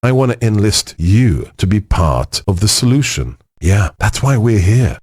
I want to enlist you to be part of the solution. Yeah, that's why we're here.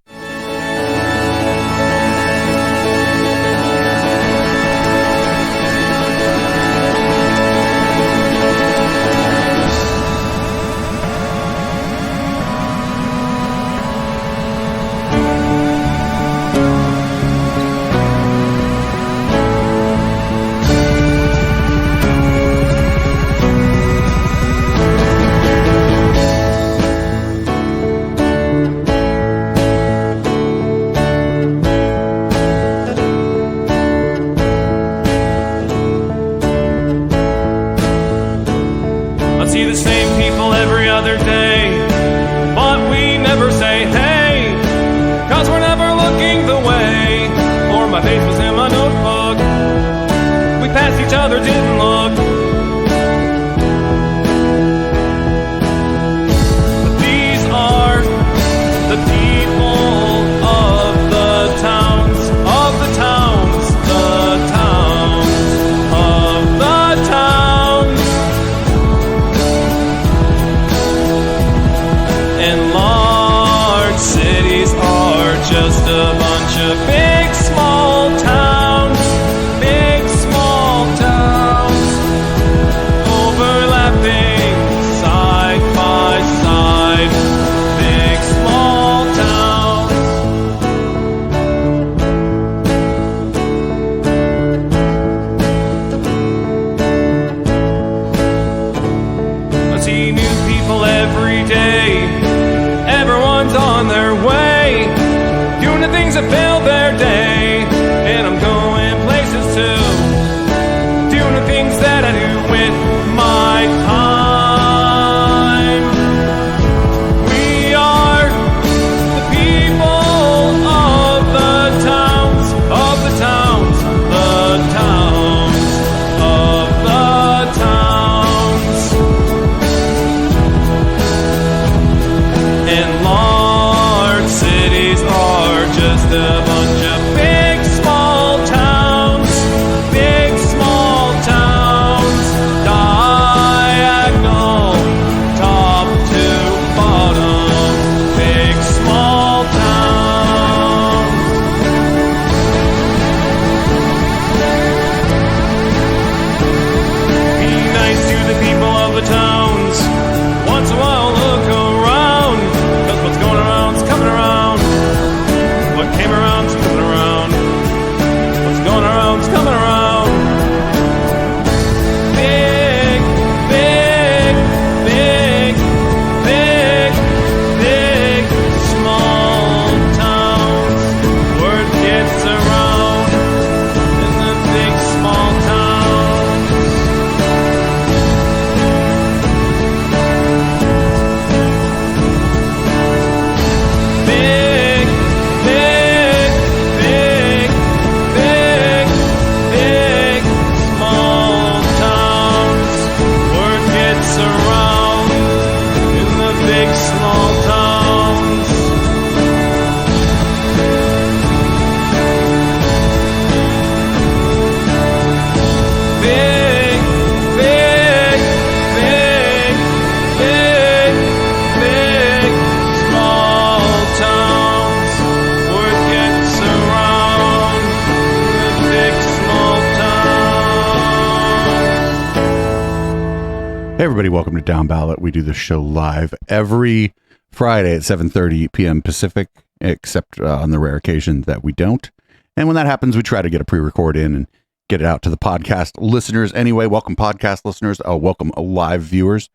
Hey everybody, welcome to Downballot. We do this show live every Friday at 7:30 p.m. Pacific, except on the rare occasion that we don't. And when that happens, we try to get a pre-record in and get it out to the podcast listeners. Anyway, welcome podcast listeners. Welcome live viewers.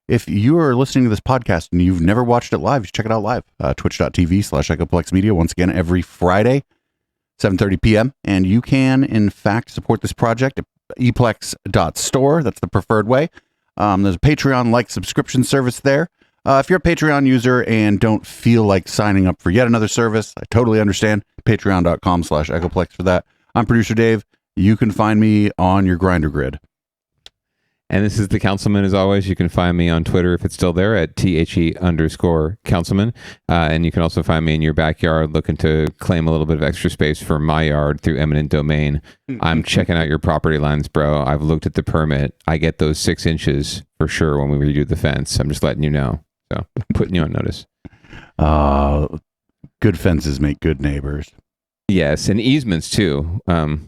If you are listening to this podcast and you've never watched it live, you should check it out live. Twitch.tv/EchoplexMedia, once again, every Friday, 7:30 p.m. And you can, in fact, support this project at eplex.store. That's the preferred way. There's a Patreon-like subscription service there. If you're a Patreon user and don't feel like signing up for yet another service, I totally understand. Patreon.com/Echoplex for that. I'm producer Dave. You can find me on your Grindr grid. And this is the Councilman, as always. You can find me on Twitter, if it's still there, at THE_Councilman. And you can also find me in your backyard looking to claim a little bit of extra space for my yard through eminent domain. I'm checking out your property lines, bro. I've looked at the permit. I get those 6 inches for sure when we redo the fence. I'm just letting you know. So putting you on notice. Good fences make good neighbors. Yes, and easements too.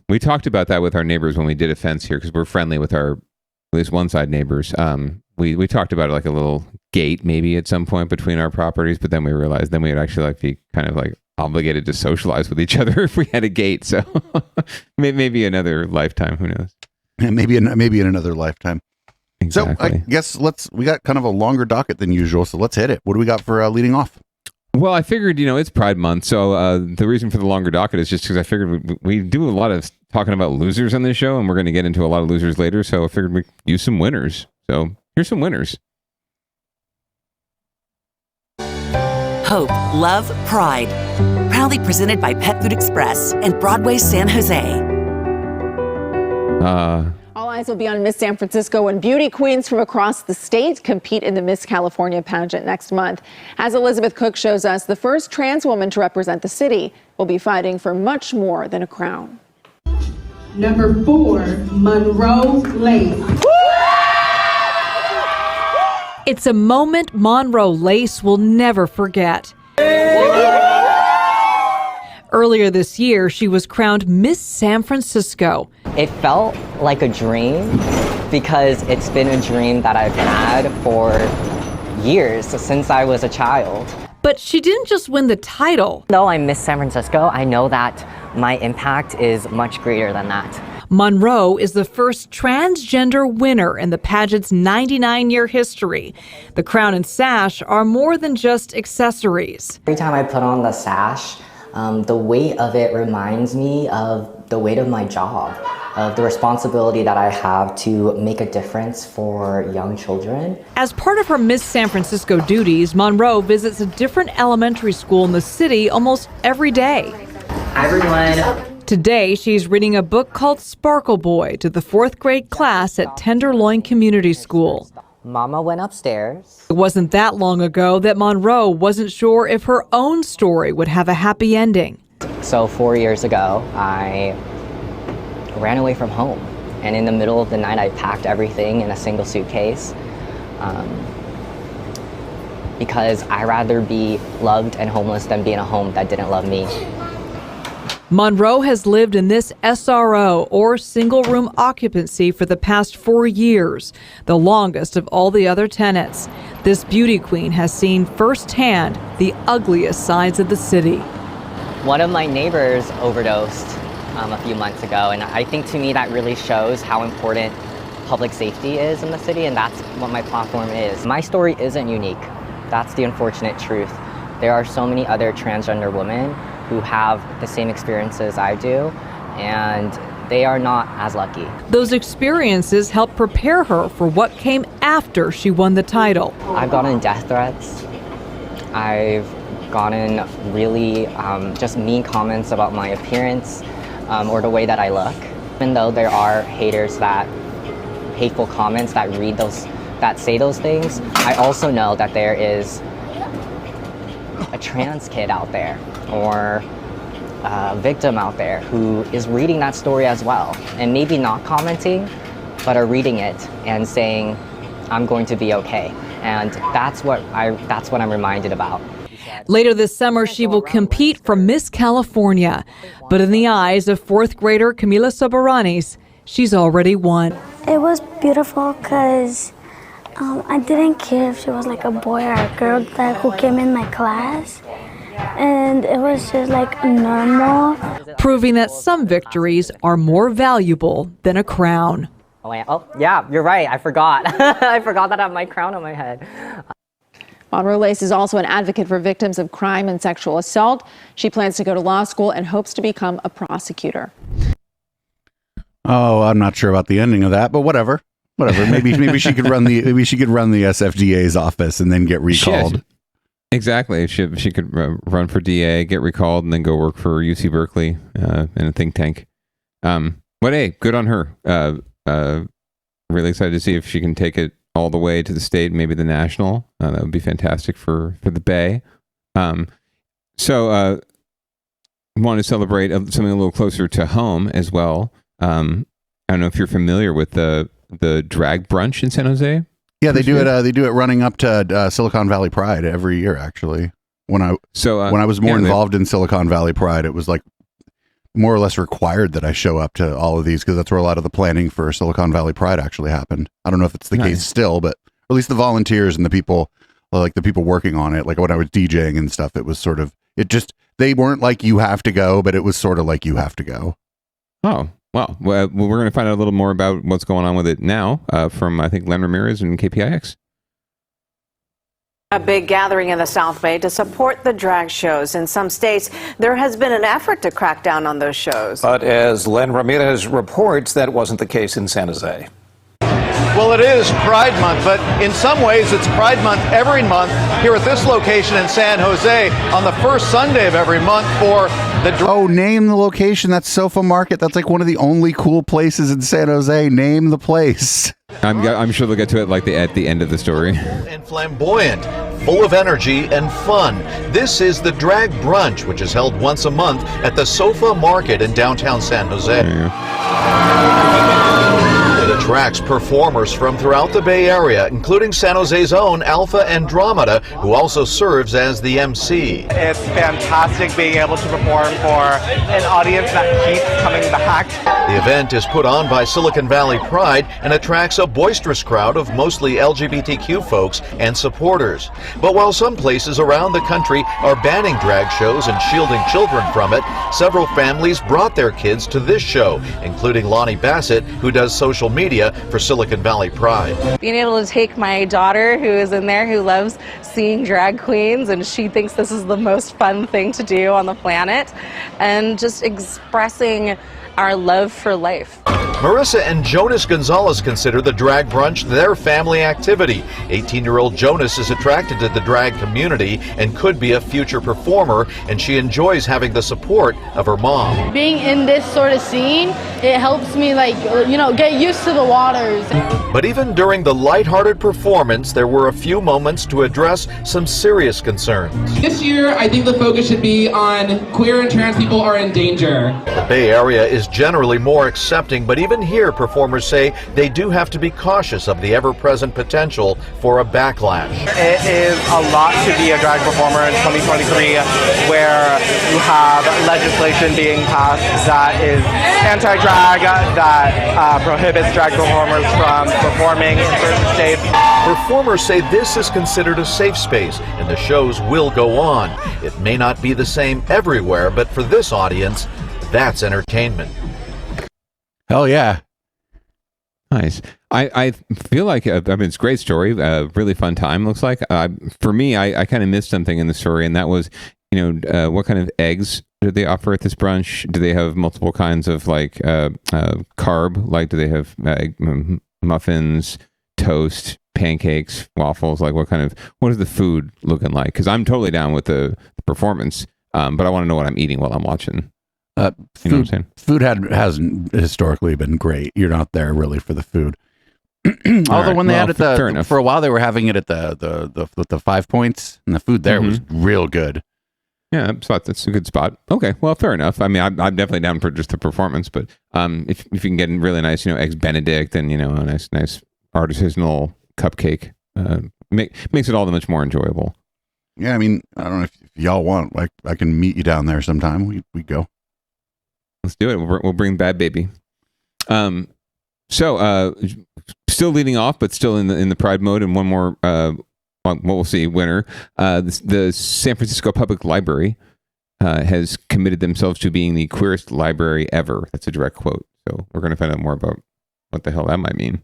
We talked about that with our neighbors when we did a fence here because we're friendly with our, at least one side neighbors. We talked about like a little gate maybe at some point between our properties, but then we realized then we would actually like be kind of like obligated to socialize with each other if we had a gate. So maybe another lifetime. Who knows? Yeah, maybe in another lifetime. Exactly. So I guess we got kind of a longer docket than usual. So let's hit it. What do we got for leading off? Well, I figured, it's Pride Month. So the reason for the longer docket is just because I figured we do a lot of talking about losers on this show, and we're going to get into a lot of losers later. So I figured we'd use some winners. So here's some winners. Hope, Love, Pride. Proudly presented by Pet Food Express and Broadway San Jose. All eyes will be on Miss San Francisco when beauty queens from across the state compete in the Miss California pageant next month. As Elizabeth Cook shows us, the first trans woman to represent the city will be fighting for much more than a crown. Number 4, Monroe Lace. It's a moment Monroe Lace will never forget. Earlier this year, she was crowned Miss San Francisco. It felt like a dream because it's been a dream that I've had for years, since I was a child. But she didn't just win the title. Though I'm Miss San Francisco, I know that my impact is much greater than that. Monroe is the first transgender winner in the pageant's 99-year history. The crown and sash are more than just accessories. Every time I put on the sash, the weight of it reminds me of the weight of my job, of the responsibility that I have to make a difference for young children. As part of her Miss San Francisco duties, Monroe visits a different elementary school in the city almost every day. Hi, everyone. Today, she's reading a book called Sparkle Boy to the 4th grade class at Tenderloin Community School. Mama went upstairs. It wasn't that long ago that Monroe wasn't sure if her own story would have a happy ending. So 4 years ago, I ran away from home. And in the middle of the night, I packed everything in a single suitcase because I'd rather be loved and homeless than be in a home that didn't love me. Monroe has lived in this SRO, or single room occupancy, for the past 4 years, the longest of all the other tenants. This beauty queen has seen firsthand the ugliest sides of the city. One of my neighbors overdosed a few months ago, and I think to me that really shows how important public safety is in the city, and that's what my platform is. My story isn't unique. That's the unfortunate truth. There are so many other transgender women who have the same experiences I do, and they are not as lucky. Those experiences helped prepare her for what came after she won the title. I've gotten death threats. I've gotten really just mean comments about my appearance or the way that I look. Even though there are hateful comments that say those things, I also know that there is a trans kid out there or a victim out there who is reading that story as well, and maybe not commenting, but are reading it and saying, I'm going to be okay. And that's what I'm reminded about. Later this summer, she will compete for Miss California. But in the eyes of 4th grader Camila Soberanis, she's already won. It was beautiful because I didn't care if she was like a boy or a girl who came in my class. And it was just like normal. Proving that some victories are more valuable than a crown. Oh yeah, you're right. I forgot. I forgot that I have my crown on my head. Monroe Lace is also an advocate for victims of crime and sexual assault. She plans to go to law school and hopes to become a prosecutor. Oh, I'm not sure about the ending of that, but whatever. Maybe she could run the SFDA's office and then get recalled. Yeah, exactly. She could run for DA, get recalled, and then go work for UC Berkeley in a think tank. But hey, good on her. Really excited to see if she can take it all the way to the state, maybe the national. That would be fantastic for the Bay. So I want to celebrate something a little closer to home as well. I don't know if you're familiar with the drag brunch in San Jose. Yeah, they do it. They do it running up to Silicon Valley Pride every year. Actually, when I was more involved in Silicon Valley Pride, it was like more or less required that I show up to all of these because that's where a lot of the planning for Silicon Valley Pride actually happened. I don't know if it's the case still, but at least the volunteers and the people, like the people working on it, like when I was DJing and stuff, it was sort of they weren't like you have to go, but it was sort of like you have to go. Oh. Well, we're going to find out a little more about what's going on with it now from, I think, Len Ramirez and KPIX. A big gathering in the South Bay to support the drag shows. In some states, there has been an effort to crack down on those shows. But as Len Ramirez reports, that wasn't the case in San Jose. Well, it is Pride Month, but in some ways it's Pride Month every month here at this location in San Jose on the first Sunday of every month for the... name the location. That's Sofa Market. That's like one of the only cool places in San Jose. Name the place. I'm sure they'll get to it at the end of the story. And flamboyant, full of energy and fun. This is the Drag Brunch, which is held once a month at the Sofa Market in downtown San Jose. It attracts performers from throughout the Bay Area, including San Jose's own Alpha Andromeda, who also serves as the MC. It's fantastic being able to perform for an audience that keeps coming back. The event is put on by Silicon Valley Pride and attracts a boisterous crowd of mostly LGBTQ folks and supporters. But while some places around the country are banning drag shows and shielding children from it, several families brought their kids to this show, including Lonnie Bassett, who does social media for Silicon Valley Pride. Being able to take my daughter, who is in there, who loves seeing drag queens, and she thinks this is the most fun thing to do on the planet, and just expressing our love for life. Marissa and Jonas Gonzalez consider the drag brunch their family activity. 18-year-old Jonas is attracted to the drag community and could be a future performer, and she enjoys having the support of her mom. Being in this sort of scene, it helps me get used to the waters. But even during the lighthearted performance, there were a few moments to address some serious concerns. This year, I think the focus should be on queer and trans people are in danger. The Bay Area is generally more accepting, but even here, performers say they do have to be cautious of the ever-present potential for a backlash. It is a lot to be a drag performer in 2023, where you have legislation being passed that is anti-drag, that prohibits drag performers from performing in certain states. Performers say this is considered a safe space, and the shows will go on. It may not be the same everywhere, but for this audience, that's entertainment. Hell yeah. Nice. I feel like, it's a great story, really fun time, looks like. For me, I kind of missed something in the story, and that was, what kind of eggs do they offer at this brunch? Do they have multiple kinds of, carb? Like, do they have muffins, toast, pancakes, waffles? Like, what is the food looking like? Because I'm totally down with the performance, but I want to know what I'm eating while I'm watching. Food hasn't historically been great. You're not there really for the food. Although when they had it for a while, they were having it at the 5 Points, and the food there was real good. Yeah, that's a good spot. Okay, well, fair enough. I mean, I'm definitely down for just the performance, but if you can get really nice, eggs Benedict and a nice artisanal cupcake, makes it all that much more enjoyable. Yeah, I mean, I don't know if y'all want. I can meet you down there sometime. We go. Let's do it. We'll bring Bad Baby. So still leading off, but still in the Pride mode, and one more. We'll see. Winner. The San Francisco Public Library has committed themselves to being the queerest library ever. That's a direct quote. So we're going to find out more about what the hell that might mean.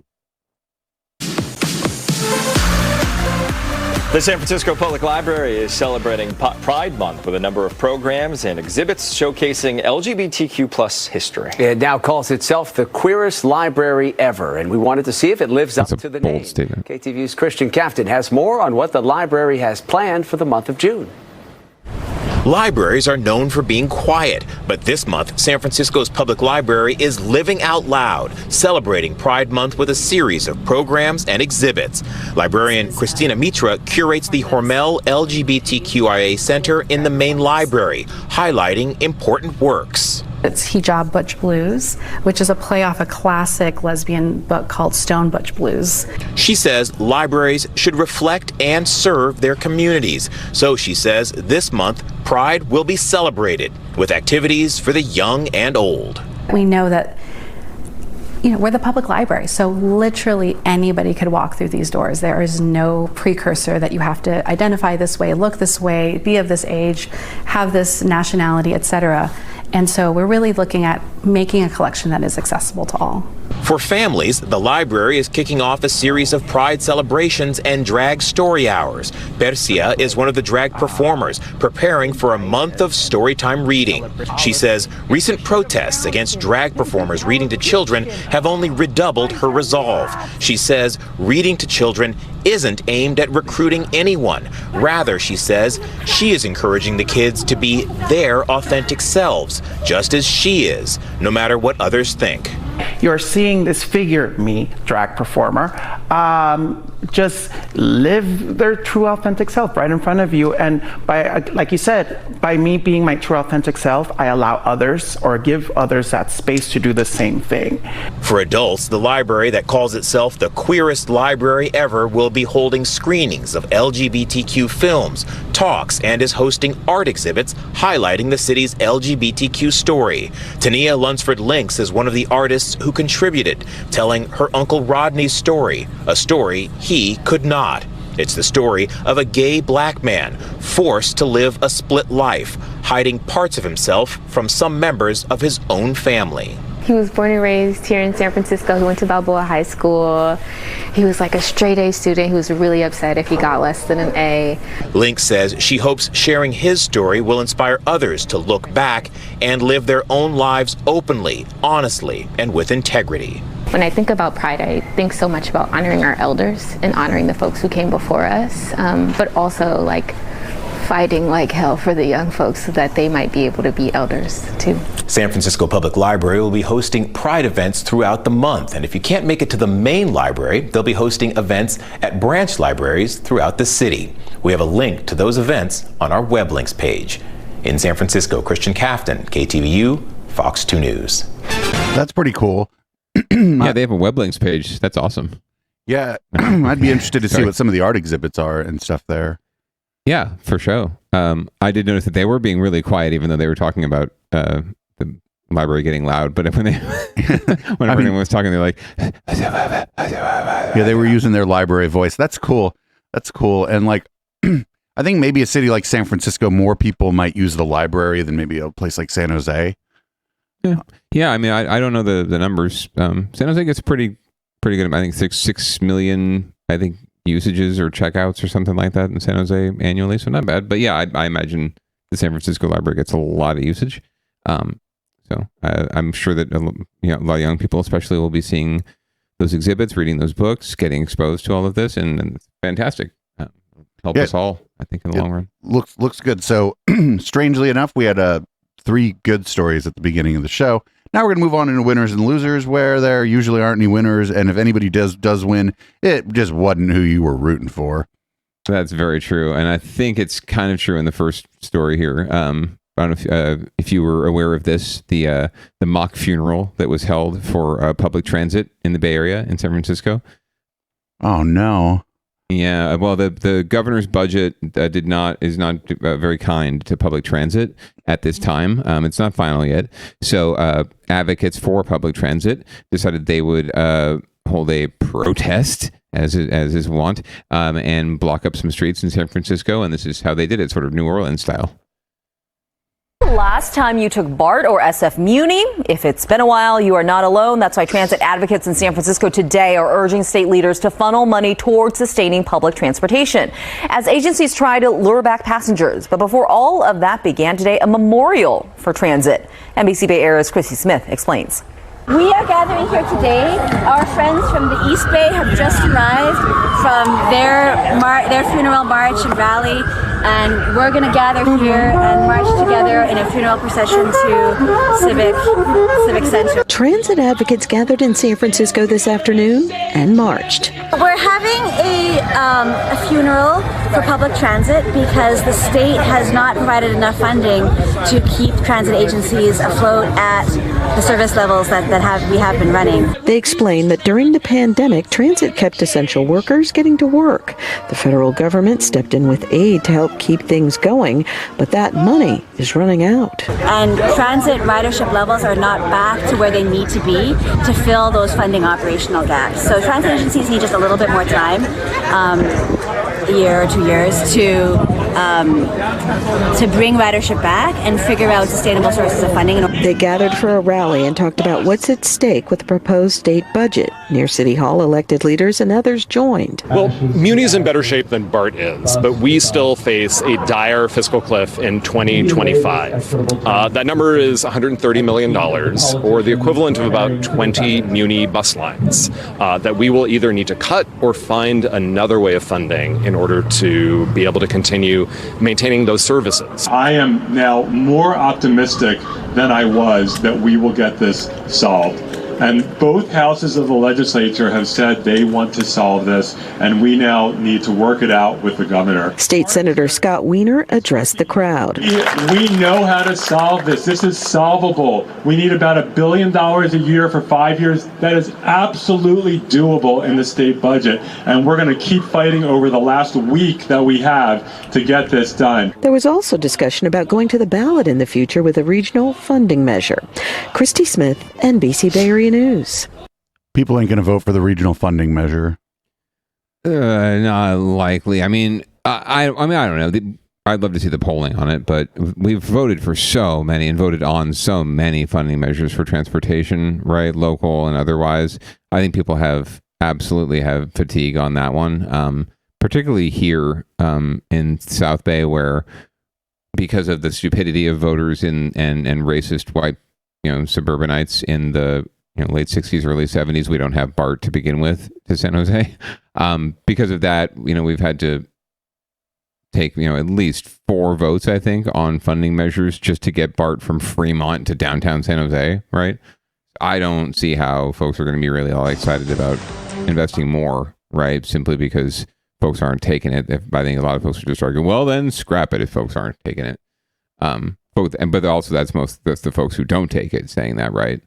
The San Francisco Public Library is celebrating Pride Month with a number of programs and exhibits showcasing LGBTQ+ history. It now calls itself the queerest library ever, and we wanted to see if it lives up to the name. Bold statement. KTVU's Christian Cafton has more on what the library has planned for the month of June. Libraries are known for being quiet, but this month, San Francisco's Public Library is living out loud, celebrating Pride Month with a series of programs and exhibits. Librarian Christina Mitra curates the Hormel LGBTQIA Center in the main library, highlighting important works. It's Hijab Butch Blues, which is a play off a classic lesbian book called Stone Butch Blues. She says libraries should reflect and serve their communities. So she says this month, Pride will be celebrated with activities for the young and old. We know that we're the public library, so literally anybody could walk through these doors. There is no precursor that you have to identify this way, look this way, be of this age, have this nationality, etc. And so we're really looking at making a collection that is accessible to all. For families, the library is kicking off a series of Pride celebrations and drag story hours. Persia is one of the drag performers preparing for a month of storytime reading. She says recent protests against drag performers reading to children have only redoubled her resolve. She says reading to children isn't aimed at recruiting anyone. Rather, she says, she is encouraging the kids to be their authentic selves, just as she is, no matter what others think. You're seeing this figure, me, drag performer, just live their true authentic self right in front of you. And by, like you said, by me being my true authentic self, I allow others or give others that space to do the same thing. For adults, the library that calls itself the queerest library ever will be holding screenings of LGBTQ films, talks, and is hosting art exhibits highlighting the city's LGBTQ story. Tania Lunsford-Links is one of the artists who contributed, telling her Uncle Rodney's story, a story he could not. It's the story of a gay black man forced to live a split life, hiding parts of himself from some members of his own family. He was born and raised here in San Francisco. He went to Balboa High School. He was like a straight A student. He was really upset if he got less than an A. Link says she hopes sharing his story will inspire others to look back and live their own lives openly, honestly, and with integrity. When I think about Pride, I think so much about honoring our elders and honoring the folks who came before us, but also like fighting like hell for the young folks so that they might be able to be elders too. San Francisco Public Library will be hosting Pride events throughout the month. And if you can't make it to the main library, they'll be hosting events at branch libraries throughout the city. We have a link to those events on our web links page. In San Francisco, Christian Kaftan, KTVU, Fox 2 News. That's pretty cool. Yeah, they have a web links page. That's awesome. Yeah, I'd be interested to see what some of the art exhibits are and stuff there. Yeah, for sure. I did notice that they were being really quiet, even though they were talking about the library getting loud. But when everyone was talking, they're like, yeah, they were using their library voice. That's cool. That's cool. And like, I think maybe a city like San Francisco, more people might use the library than maybe a place like San Jose. Yeah. I mean, I don't know the numbers. San Jose gets pretty good. I think 6 million. I think usages or checkouts or something like that in San Jose annually, so not bad. But yeah, I imagine the San Francisco library gets a lot of usage. So I'm sure that a lot of young people especially will be seeing those exhibits, reading those books, getting exposed to all of this, and it's fantastic. Help us all, I think, in the long run. Looks good. So strangely enough, we had 3 good stories at the beginning of the show. Now we're going to move on into winners and losers, where there usually aren't any winners, and if anybody does win, it just wasn't who you were rooting for. That's very true, and I think it's kind of true in the first story here. I don't know if you were aware of this, the mock funeral that was held for public transit in the Bay Area in San Francisco. Oh no. Yeah, well, the governor's budget is not very kind to public transit at this time. It's not final yet. So advocates for public transit decided they would hold a protest, as is wont, and block up some streets in San Francisco. And this is how they did it, sort of New Orleans style. Last time you took BART or SF Muni? If it's been a while, you are not alone. That's why transit advocates in San Francisco today are urging state leaders to funnel money towards sustaining public transportation as agencies try to lure back passengers. But before all of that began today, a memorial for transit. NBC Bay Area's Chrissy Smith explains. We are gathering here today. Our friends from the East Bay have just arrived from their funeral march and rally. and we're going to gather here and march together in a funeral procession to Civic Center. Transit advocates gathered in San Francisco this afternoon and marched. We're having a funeral for public transit because the state has not provided enough funding to keep transit agencies afloat at the service levels that we have been running. They explain that during the pandemic, transit kept essential workers getting to work. The federal government stepped in with aid to help keep things going, but that money is running out. And transit ridership levels are not back to where they need to be to fill those funding operational gaps. So transit agencies need just a little bit more time, a year or 2 years, to bring ridership back and figure out sustainable sources of funding. They gathered for a rally and talked about what's at stake with the proposed state budget. Near City Hall, elected leaders and others joined. Well, Muni's in better shape than BART is, but we still face a dire fiscal cliff in 2025. That number is $130 million, or the equivalent of about 20 Muni bus lines, that we will either need to cut or find another way of funding in order to be able to continue maintaining those services. I am now more optimistic than I was that we will get this solved. And both houses of the legislature have said they want to solve this, and we now need to work it out with the governor. State Senator Scott Wiener addressed the crowd. We know how to solve this. This is solvable. We need about $1 billion a year for 5 years. That is absolutely doable in the state budget, and we're going to keep fighting over the last week that we have to get this done. There was also discussion about going to the ballot in the future with a regional funding measure. Christy Smith, NBC Bay Area News. People ain't going to vote for the regional funding measure. Not likely. I mean, I don't know. I'd love to see the polling on it, but we've voted for so many and voted on so many funding measures for transportation, right, local and otherwise. I think people absolutely have fatigue on that one, particularly here in South Bay, where because of the stupidity of voters and racist white, suburbanites in the late 60s, early 70s, we don't have BART to begin with to San Jose. Because of that, we've had to take, at least 4 votes, I think, on funding measures just to get BART from Fremont to downtown San Jose, right? I don't see how folks are going to be really all excited about investing more, right? Simply because folks aren't taking it. I think a lot of folks are just arguing, well, then scrap it if folks aren't taking it. But also that's the folks who don't take it saying that, right?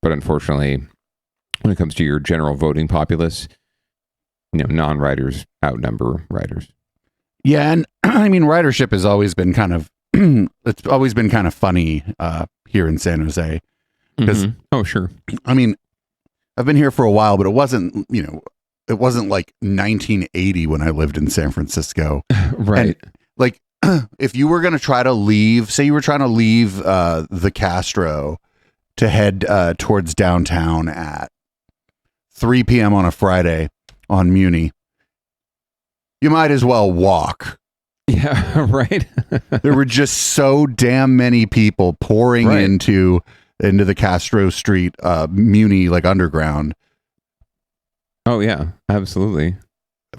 But unfortunately, when it comes to your general voting populace, non-riders outnumber riders. Yeah, and I mean, ridership has always been kind of it's always been kind of funny here in San Jose. Because oh, sure. I mean, I've been here for a while, but it wasn't like 1980 when I lived in San Francisco, right? And, like, if you were going to try to leave, say you were trying to leave the Castro to head towards downtown at 3 p.m. on a Friday on Muni, you might as well walk. Yeah, right. There were just so damn many people pouring into the Castro Street Muni, like underground. Oh yeah, absolutely.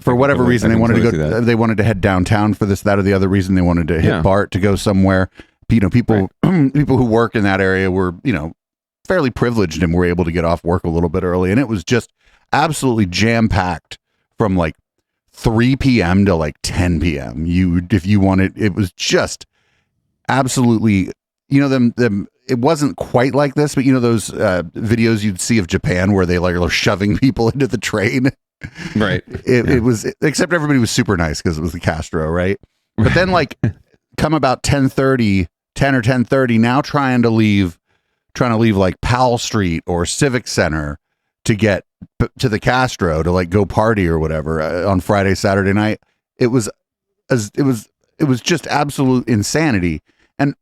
For whatever reason, they wanted to go. They wanted to head downtown for this, that, or the other reason. They wanted to hit BART to go somewhere. People who work in that area were, fairly privileged and were able to get off work a little bit early, and it was just absolutely jam packed from like 3 p.m. to like 10 p.m. If you wanted, it was just absolutely. It wasn't quite like this, but those videos you'd see of Japan where they are shoving people into the train. Right. It was, except everybody was super nice because it was the Castro, right? But then come about 10 or 10:30, now trying to leave like Powell Street or Civic Center to get to the Castro to go party or whatever on Friday, Saturday night. It was just absolute insanity. And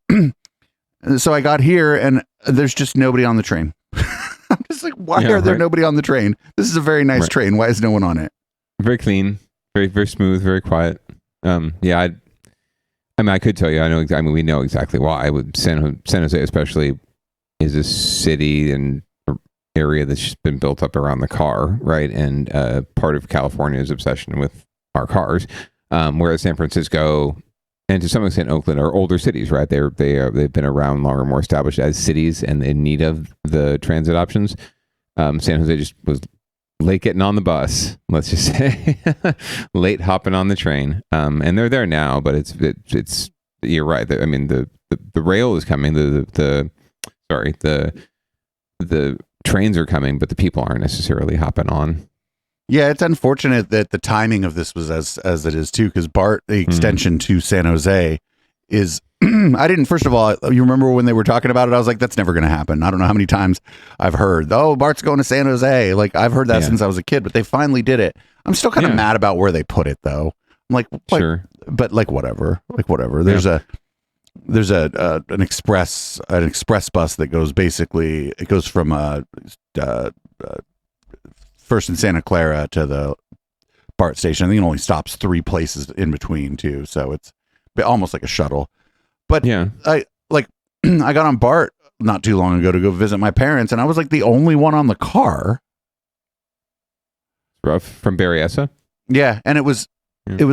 so I got here and there's just nobody on the train. I'm just like, why are there nobody on the train? This is a very nice train. Why is no one on it? Very clean, very, very smooth, very quiet. I could tell you, we know exactly why. San Jose especially is a city and area that's been built up around the car, right? And part of California's obsession with our cars. Whereas San Francisco and to some extent Oakland are older cities, right? They've been around longer, more established as cities and in need of the transit options. San Jose just was late getting on the bus, let's just say, late hopping on the train. And they're there now, but it's you're right. I mean, the rail is coming. The trains are coming, but the people aren't necessarily hopping on. Yeah, it's unfortunate that the timing of this was as it is too, because BART, the extension to San Jose, is. I didn't. First of all, you remember when they were talking about it? I was like, "That's never going to happen." I don't know how many times I've heard, "Oh, BART's going to San Jose." Like I've heard that since I was a kid, but they finally did it. I'm still kind of mad about where they put it, though. I'm like, sure, but like whatever. There's an express bus that goes it goes from First in Santa Clara to the BART station. I think it only stops 3 places in between too, so it's almost like a shuttle. But I got on BART not too long ago to go visit my parents, and I was like the only one on the car. Rough from Berryessa. Yeah, and it was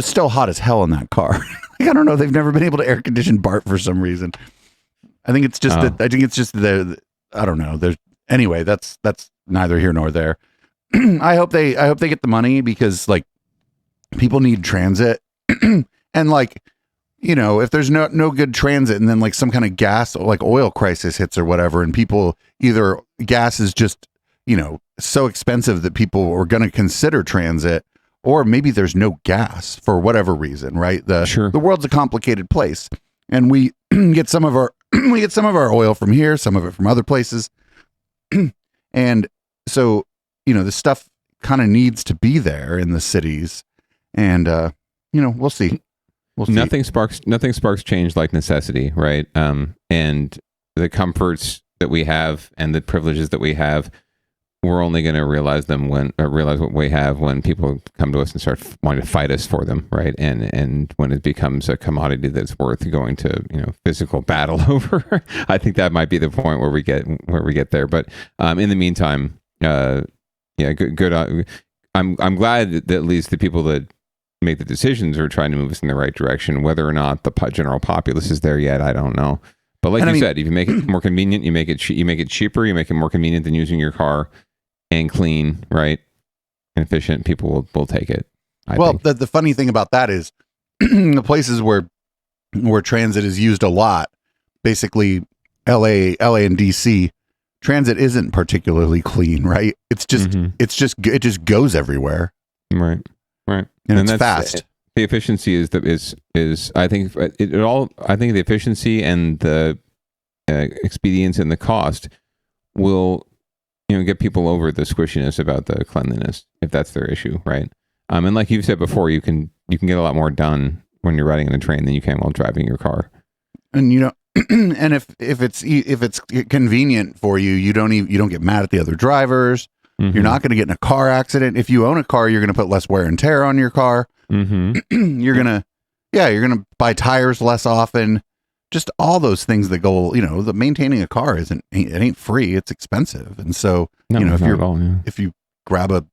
still hot as hell in that car. I don't know. They've never been able to air condition BART for some reason. I think it's just I don't know. Anyway. That's neither here nor there. I hope they get the money because like people need transit and like, you know, if there's no good transit and then like some kind of gas or like oil crisis hits or whatever, and people either gas is just, you know, so expensive that people are going to consider transit, or maybe there's no gas for whatever reason, right? The world's a complicated place, and we get some of our oil from here, some of it from other places. And so, you know, this stuff kind of needs to be there in the cities, and you know, we'll see. Nothing sparks change like necessity, right? And the comforts that we have and the privileges that we have, we're only going to realize what we have when people come to us and start wanting to fight us for them, right? And when it becomes a commodity that's worth going to, you know, physical battle over. I think that might be the point where we get there. But in the meantime, good. I'm glad that at least the people that make the decisions are trying to move us in the right direction. Whether or not the general populace is there yet, I don't know. But like you said, if you make it more convenient, you make it cheaper, you make it more convenient than using your car, and clean, right, and efficient, people will take it. I think. The funny thing about that is the places where transit is used a lot, basically LA and DC, transit isn't particularly clean, right? It's just it just goes everywhere. Right. And it's fast. The efficiency is I think I think the efficiency and the expedience and the cost will, you know, get people over the squishiness about the cleanliness if that's their issue, right? And like you've said before, you can get a lot more done when you're riding in a train than you can while driving your car. And you know, and if it's convenient for you, you don't get mad at the other drivers. You're not going to get in a car accident. If you own a car, you're going to put less wear and tear on your car. You're going to buy tires less often. Just all those things that go, you know, the maintaining a car ain't free. It's expensive. And so, if you grab a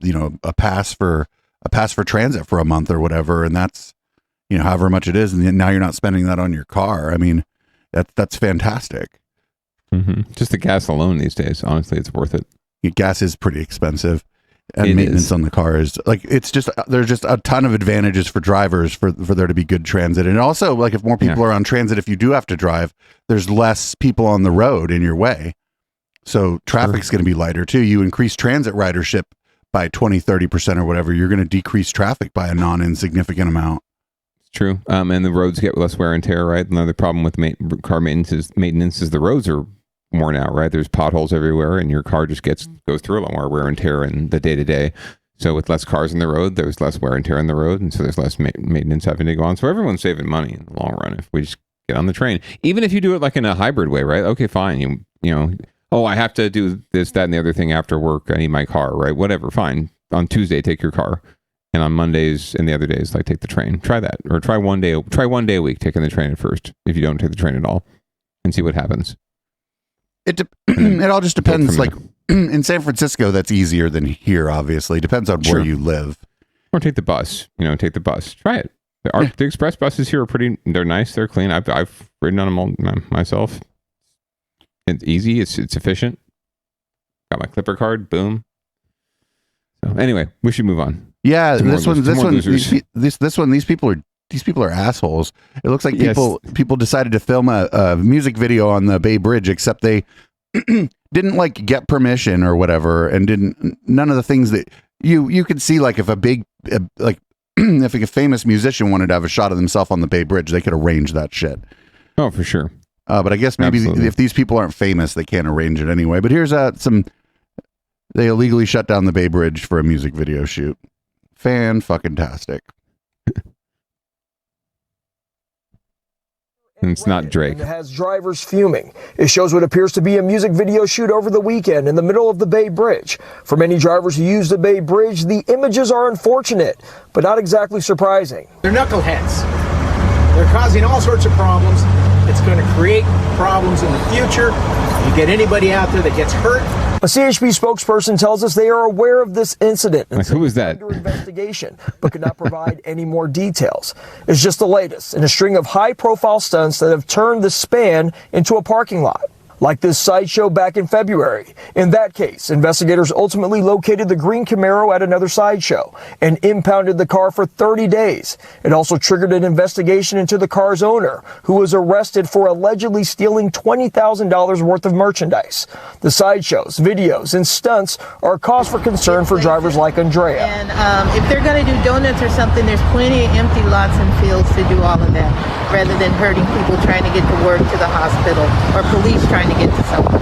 pass for transit for a month or whatever, and that's, you know, however much it is, and now you're not spending that on your car. I mean, that's fantastic. Just the gas alone these days, honestly, it's worth it. Gas is pretty expensive, and maintenance on the car is like, there's just a ton of advantages for drivers for there to be good transit. And also, like, if more people are on transit, if you do have to drive, there's less people on the road in your way. So traffic's going to be lighter too. You increase transit ridership by 20-30% or whatever, you're going to decrease traffic by a non-insignificant amount. True. And the roads get less wear and tear, right? Another problem with car maintenance is the roads are worn out, right? There's potholes everywhere, and your car just goes through a lot more wear and tear in the day-to-day. So with less cars in the road, there's less wear and tear on the road, and so there's less maintenance having to go on. So everyone's saving money in the long run if we just get on the train. Even if you do it like in a hybrid way, right? Okay, fine. You know, oh, I have to do this, that, and the other thing after work. I need my car, right? Whatever, fine. On Tuesday, take your car. And on Mondays and the other days, like, take the train. Try that. Or try one day a week taking the train at first, if you don't take the train at all, and see what happens. It all just depends. Like in San Francisco, that's easier than here, obviously. Depends on where you live. Or take the bus. You know, take the bus. Try it. The express buses here are they're nice, they're clean. I've ridden on them all myself. It's easy, it's efficient. Got my Clipper card, boom. So anyway, we should move on. Yeah, these people are assholes. It looks like people decided to film a music video on the Bay Bridge, except they didn't like get permission or whatever, and none of the things that you could see, like if if a famous musician wanted to have a shot of themselves on the Bay Bridge, they could arrange that shit. Oh, for sure. But I guess maybe if these people aren't famous, they can't arrange it anyway. But here's they illegally shut down the Bay Bridge for a music video shoot. Fan-fucking-tastic. And it's not Drake. And has drivers fuming. It shows what appears to be a music video shoot over the weekend in the middle of the Bay Bridge. For many drivers who use the Bay Bridge, the images are unfortunate, but not exactly surprising. They're knuckleheads. They're causing all sorts of problems. It's going to create problems in the future. You get anybody out there that gets hurt. A CHP spokesperson tells us they are aware of this incident. Like, who was that? Under investigation, but could not provide any more details. It's just the latest in a string of high-profile stunts that have turned the span into a parking lot. Like this sideshow back in February. In that case, investigators ultimately located the green Camaro at another sideshow and impounded the car for 30 days. It also triggered an investigation into the car's owner, who was arrested for allegedly stealing $20,000 worth of merchandise. The sideshows, videos, and stunts are a cause for concern for drivers like Andrea. And if they're going to do donuts or something, there's plenty of empty lots and fields to do all of that, rather than hurting people trying to get to work, to the hospital, or police trying to get to somewhere.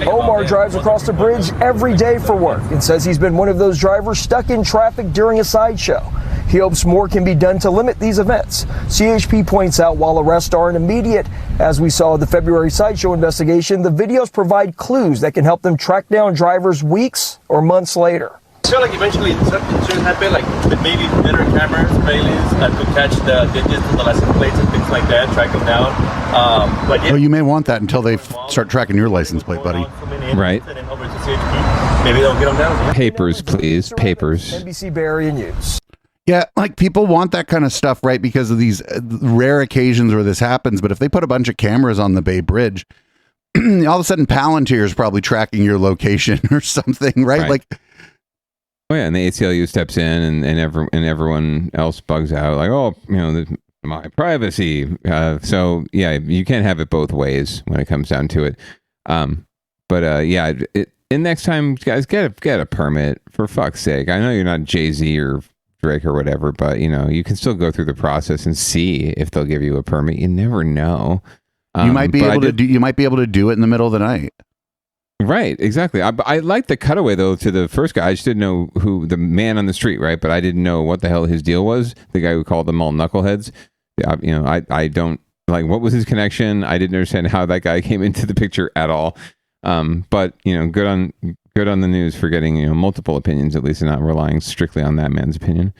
Omar drives across the bridge every day for work and says he's been one of those drivers stuck in traffic during a sideshow. He hopes more can be done to limit these events. CHP points out while arrests aren't immediate, as we saw in the February sideshow investigation, the videos provide clues that can help them track down drivers weeks or months later. I feel like eventually something should happen, like with maybe better cameras, trailers that could catch the digits and the license plates and things like that, track them down. But yeah. Well, you may want that until they start tracking your license plate, buddy. Right. And then over to CHP, maybe they'll get them down. Papers, please. Papers. NBC Barry and News. Yeah, like people want that kind of stuff, right? Because of these rare occasions where this happens. But if they put a bunch of cameras on the Bay Bridge, all of a sudden Palantir is probably tracking your location or something, right? Like. Oh yeah, and the ACLU steps in, and everyone else bugs out, like, oh, my privacy. So yeah, you can't have it both ways when it comes down to it. And next time, guys, get a permit, for fuck's sake. I know you're not Jay-Z or Drake or whatever, but you can still go through the process and see if they'll give you a permit. You never know. You might be able to do. You might be able to do it in the middle of the night. Right, exactly. I like the cutaway though to the first guy. I just didn't know who the man on the street, right? But I didn't know what the hell his deal was. The guy who called them all knuckleheads. I don't like what was his connection. I didn't understand how that guy came into the picture at all. But good on the news for getting multiple opinions at least, and not relying strictly on that man's opinion.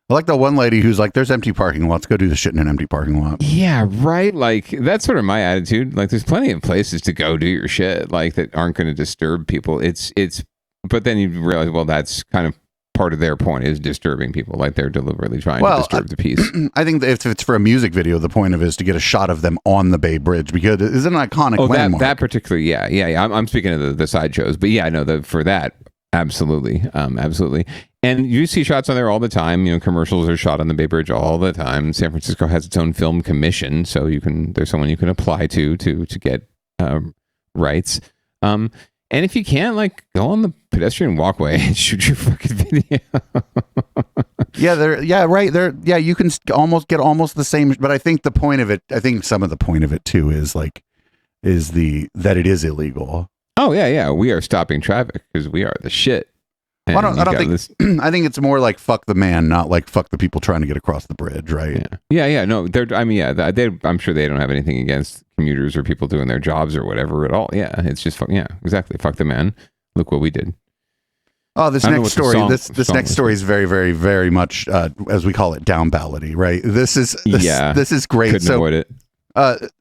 I like the one lady who's like, there's empty parking lots. Go do the shit in an empty parking lot. Yeah, right. Like, that's sort of my attitude. Like, there's plenty of places to go do your shit, like, that aren't going to disturb people. But then you realize, well, that's kind of part of their point, is disturbing people. Like, they're deliberately trying to disturb the peace. I think that if it's for a music video, the point of it is to get a shot of them on the Bay Bridge, because it's an iconic landmark. That particular, yeah. I'm speaking of the sideshows, but yeah, I know for that, absolutely. And you see shots on there all the time. Commercials are shot on the Bay Bridge all the time. San Francisco has its own film commission, so there's someone you can apply to get rights. And if you can't, like, go on the pedestrian walkway and shoot your fucking video. You can almost get the same. But I think the point of it, some of the point of it too is that it is illegal. Oh yeah. We are stopping traffic because we are the shit. Well, I don't think. I think it's more like fuck the man, not like fuck the people trying to get across the bridge, right? Yeah. No, I'm sure they don't have anything against commuters or people doing their jobs or whatever at all. Yeah, it's just exactly. Fuck the man. Look what we did. Oh, this next story. This next story is very, very, very much as we call it, downballot-y, right? This is great. Couldn't avoid it.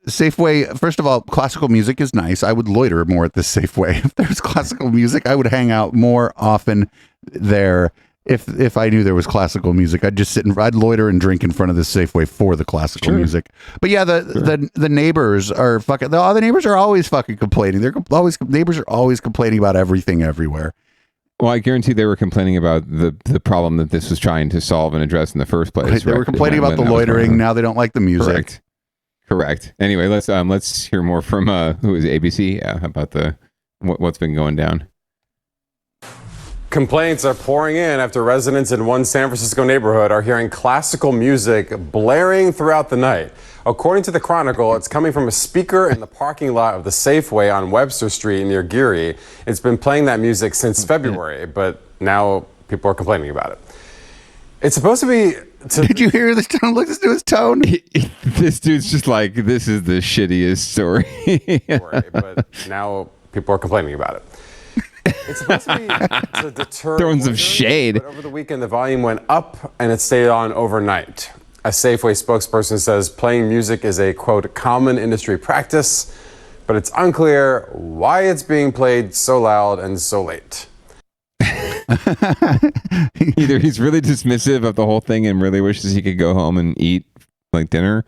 Safeway, first of all, classical music is nice. I would loiter more at this Safeway. If there's classical music, I would hang out more often there. if I knew there was classical music, I'd loiter and drink in front of the Safeway for the classical music. But yeah, the neighbors are fucking. The neighbors are always fucking complaining. Neighbors are always complaining about everything everywhere. Well, I guarantee they were complaining about the problem that this was trying to solve and address in the first place. Right? They were complaining about the loitering. Now they don't like the music. Correct. Anyway, let's hear more from who is it, ABC? Yeah, about what's been going down. Complaints are pouring in after residents in one San Francisco neighborhood are hearing classical music blaring throughout the night. According to the Chronicle, it's coming from a speaker in the parking lot of the Safeway on Webster Street near Geary. It's been playing that music since February, but now people are complaining about it. It's supposed to be... Did you hear this tone? Look, to his tone. This dude's just like, this is the shittiest story. But now people are complaining about it. It's supposed to be to deter throwing some shade. But over the weekend, the volume went up and it stayed on overnight. A Safeway spokesperson says playing music is a, quote, common industry practice, but it's unclear why it's being played so loud and so late. Either he's really dismissive of the whole thing and really wishes he could go home and eat like dinner,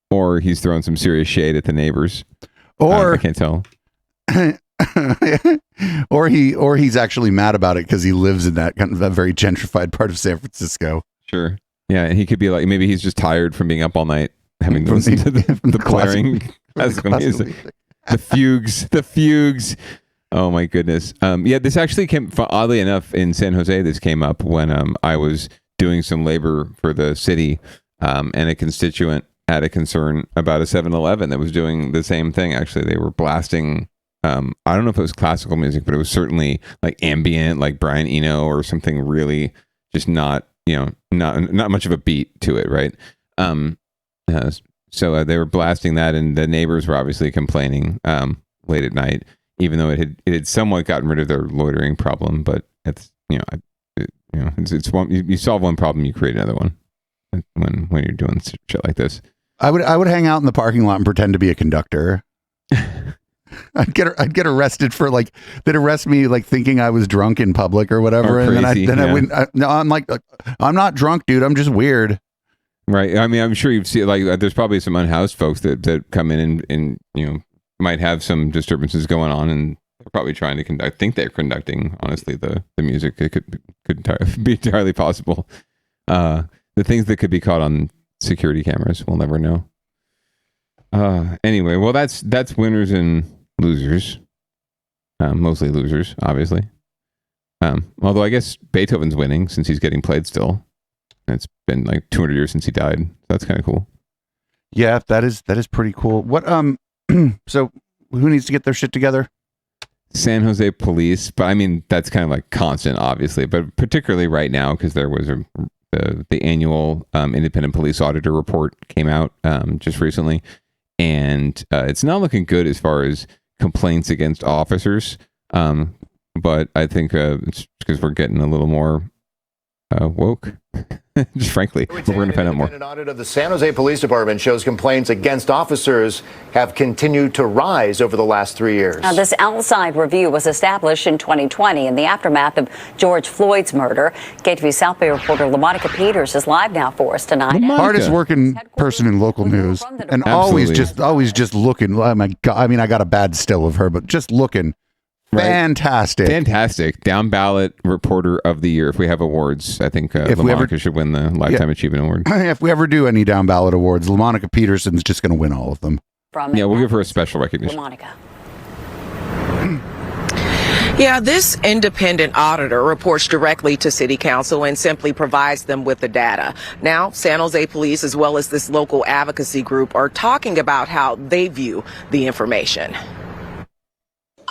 or he's throwing some serious shade at the neighbors. Or I can't tell. or he's actually mad about it because he lives in that kind of a very gentrified part of San Francisco. Sure. Yeah, and he could be like, maybe he's just tired from being up all night having to listen to the blaring classical music. The fugues. Oh my goodness. Yeah, this actually came, oddly enough, in San Jose. This came up when I was doing some labor for the city, and a constituent had a concern about a 7-Eleven that was doing the same thing. Actually, they were blasting. I don't know if it was classical music, but it was certainly like ambient, like Brian Eno or something really just not much of a beat to it, right? So they were blasting that, and the neighbors were obviously complaining late at night, even though it had somewhat gotten rid of their loitering problem. But it's it's one, you solve one problem, you create another one when you're doing shit like this. I would hang out in the parking lot and pretend to be a conductor. I'd get arrested for like, they'd arrest me like thinking I was drunk in public or whatever, and I wouldn't. I'm like, I'm not drunk, dude. I'm just weird. Right. I mean, I'm sure you've seen like there's probably some unhoused folks that come in and might have some disturbances going on, and they're probably trying to conduct. I think they're conducting, honestly, the music. It could be entirely possible. The things that could be caught on security cameras, we'll never know. Anyway, well, that's winners and losers. Mostly losers, obviously. Although I guess Beethoven's winning since he's getting played still. It's been like 200 years since he died. That's kind of cool. Yeah, that is pretty cool. What so who needs to get their shit together? San Jose police, but I mean that's kind of like constant, obviously, but particularly right now because there was the annual independent police auditor report came out just recently, and it's not looking good as far as complaints against officers. But I think it's because we're getting a little more woke. Just frankly, we're going to find out more. An audit of the San Jose Police Department shows complaints against officers have continued to rise over the last 3 years. Now, this outside review was established in 2020 in the aftermath of George Floyd's murder. KTV South Bay reporter LaMonica Peters is live now for us tonight. Hardest working person in local news, and always just looking. Oh my God! I mean, I got a bad still of her, but just looking. Right. Fantastic. Downballot reporter of the year. If we have awards, I think LaMonica should win the Lifetime Achievement Award. If we ever do any Downballot awards, LaMonica Peterson's just going to win all of them. We'll give her a special recognition. LaMonica. Yeah, this independent auditor reports directly to City Council and simply provides them with the data. Now, San Jose Police, as well as this local advocacy group, are talking about how they view the information.